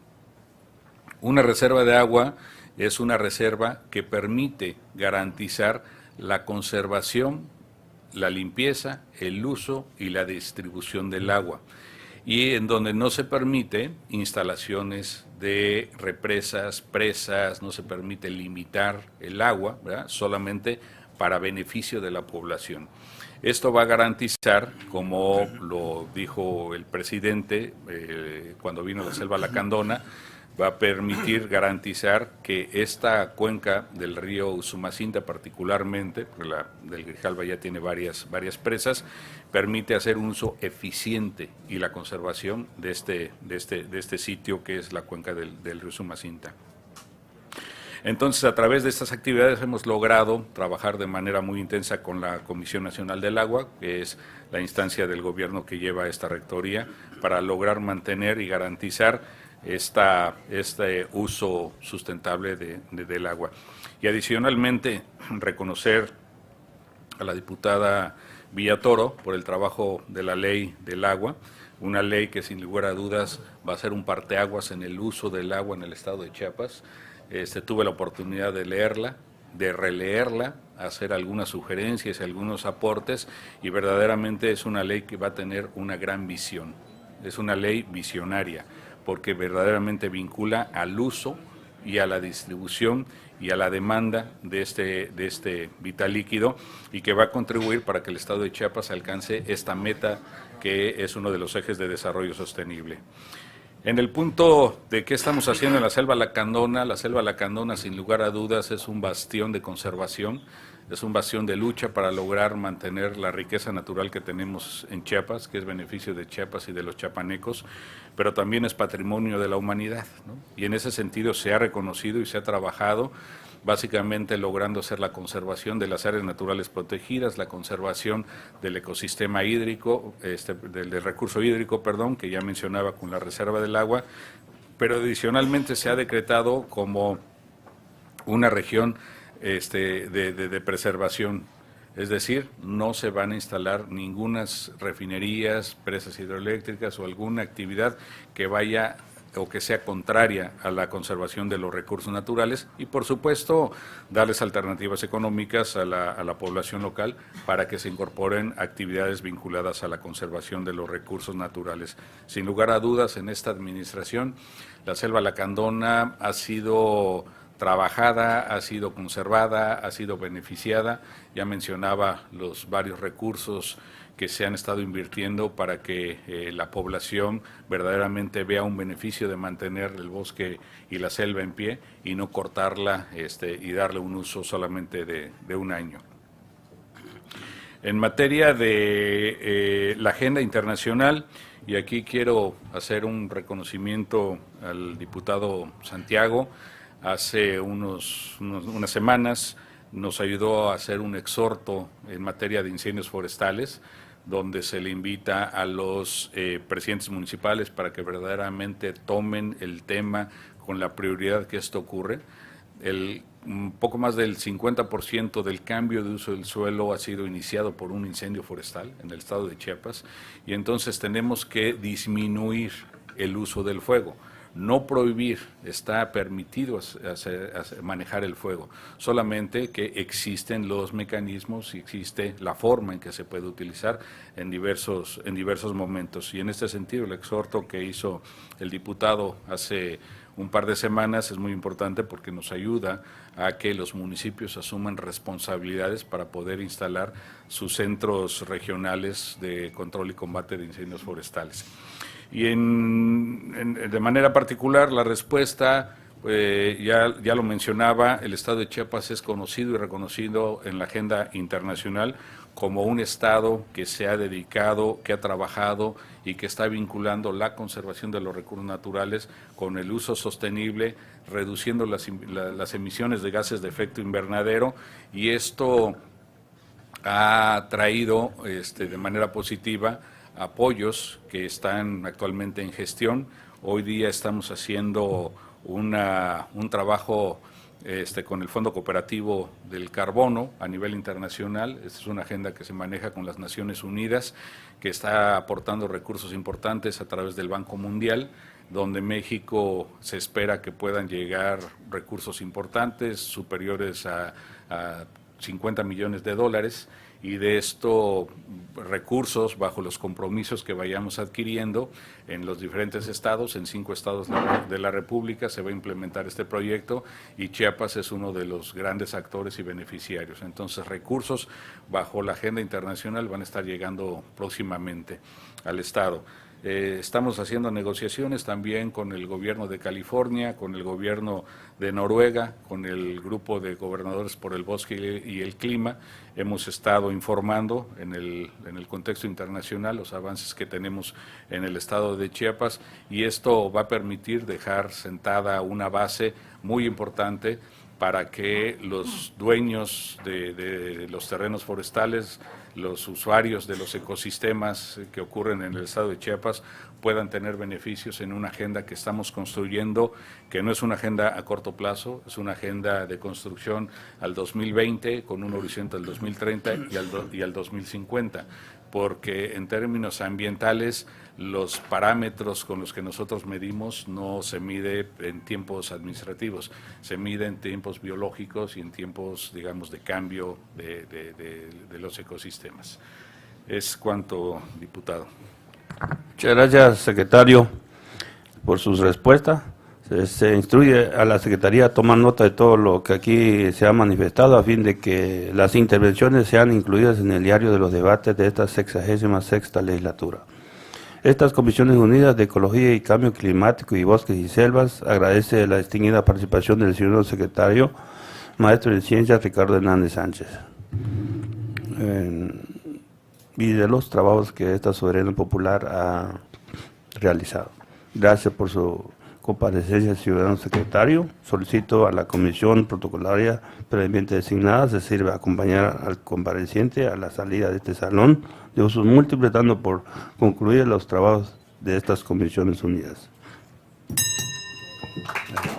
Una reserva de agua es una reserva que permite garantizar la conservación, la limpieza, el uso y la distribución del agua, y en donde no se permite instalaciones de represas, presas, no se permite limitar el agua, ¿verdad? Solamente para beneficio de la población. Esto va a garantizar, como lo dijo el presidente cuando vino de Selva Lacandona, va a permitir garantizar que esta cuenca del río Usumacinta particularmente, porque la del Grijalva ya tiene varias presas, permite hacer un uso eficiente y la conservación de este sitio que es la cuenca del río Usumacinta. Entonces, a través de estas actividades hemos logrado trabajar de manera muy intensa con la Comisión Nacional del Agua, que es la instancia del gobierno que lleva esta rectoría, para lograr mantener y garantizar este uso sustentable del agua. Y adicionalmente, reconocer a la diputada Villatoro por el trabajo de la ley del agua, una ley que sin lugar a dudas va a ser un parteaguas en el uso del agua en el estado de Chiapas. Tuve la oportunidad de leerla, de releerla, hacer algunas sugerencias y algunos aportes, y verdaderamente es una ley que va a tener una gran visión. Es una ley visionaria, porque verdaderamente vincula al uso y a la distribución y a la demanda de este vital líquido, y que va a contribuir para que el estado de Chiapas alcance esta meta que es uno de los ejes de desarrollo sostenible. En el punto de qué estamos haciendo en la Selva Lacandona sin lugar a dudas es un bastión de conservación, es un bastión de lucha para lograr mantener la riqueza natural que tenemos en Chiapas, que es beneficio de Chiapas y de los chiapanecos, pero también es patrimonio de la humanidad, ¿no? Y en ese sentido se ha reconocido y se ha trabajado básicamente logrando hacer la conservación de las áreas naturales protegidas, la conservación del ecosistema hídrico, del recurso hídrico, que ya mencionaba con la reserva del agua, pero adicionalmente se ha decretado como una región de preservación, es decir, no se van a instalar ningunas refinerías, presas hidroeléctricas o alguna actividad que vaya o que sea contraria a la conservación de los recursos naturales, y por supuesto darles alternativas económicas a la población local para que se incorporen actividades vinculadas a la conservación de los recursos naturales. Sin lugar a dudas, en esta administración la Selva Lacandona ha sido trabajada, ha sido conservada, ha sido beneficiada. Ya mencionaba los varios recursos que se han estado invirtiendo para que la población verdaderamente vea un beneficio de mantener el bosque y la selva en pie y no cortarla y darle un uso solamente de un año. En materia de la agenda internacional, y aquí quiero hacer un reconocimiento al diputado Santiago. Hace unas semanas nos ayudó a hacer un exhorto en materia de incendios forestales, donde se le invita a los presidentes municipales para que verdaderamente tomen el tema con la prioridad que esto ocurre. Un poco más del 50% del cambio de uso del suelo ha sido iniciado por un incendio forestal en el estado de Chiapas, y entonces tenemos que disminuir el uso del fuego. No prohibir, está permitido manejar el fuego, solamente que existen los mecanismos y existe la forma en que se puede utilizar en diversos momentos. Y en este sentido, el exhorto que hizo el diputado hace un par de semanas es muy importante porque nos ayuda a que los municipios asuman responsabilidades para poder instalar sus centros regionales de control y combate de incendios forestales. Y de manera particular, la respuesta, ya lo mencionaba, el estado de Chiapas es conocido y reconocido en la agenda internacional como un estado que se ha dedicado, que ha trabajado y que está vinculando la conservación de los recursos naturales con el uso sostenible, reduciendo las emisiones de gases de efecto invernadero, y esto ha traído de manera positiva apoyos que están actualmente en gestión. Hoy día estamos haciendo un trabajo con el Fondo Cooperativo del Carbono a nivel internacional. Esta es una agenda que se maneja con las Naciones Unidas, que está aportando recursos importantes a través del Banco Mundial, donde México se espera que puedan llegar recursos importantes superiores a 50 millones de dólares. y de esto recursos bajo los compromisos que vayamos adquiriendo en los diferentes estados, en 5 estados de la República se va a implementar este proyecto y Chiapas es uno de los grandes actores y beneficiarios. Entonces recursos bajo la agenda internacional van a estar llegando próximamente al estado. Estamos haciendo negociaciones también con el gobierno de California, con el gobierno de Noruega, con el grupo de gobernadores por el bosque y el clima. Hemos estado informando en el contexto internacional los avances que tenemos en el estado de Chiapas y esto va a permitir dejar sentada una base muy importante para que los dueños de los terrenos forestales, los usuarios de los ecosistemas que ocurren en el estado de Chiapas puedan tener beneficios en una agenda que estamos construyendo, que no es una agenda a corto plazo, es una agenda de construcción al 2020 con un horizonte al 2030 y al 2050, porque en términos ambientales los parámetros con los que nosotros medimos no se mide en tiempos administrativos, se mide en tiempos biológicos y en tiempos, digamos, de cambio de los ecosistemas. Es cuanto, diputado. Muchas gracias, secretario, por sus respuestas. Se instruye a la Secretaría a tomar nota de todo lo que aquí se ha manifestado a fin de que las intervenciones sean incluidas en el diario de los debates de esta 66ª legislatura. Estas Comisiones Unidas de Ecología y Cambio Climático y Bosques y Selvas agradece la distinguida participación del señor secretario, maestro en Ciencias Ricardo Hernández Sánchez, y de los trabajos que esta Soberana Popular ha realizado. Gracias por su comparecencia, ciudadano secretario. Solicito a la comisión protocolaria previamente designada se sirve a acompañar al compareciente a la salida de este salón de usos múltiples, dando por concluir los trabajos de estas Comisiones Unidas. Gracias.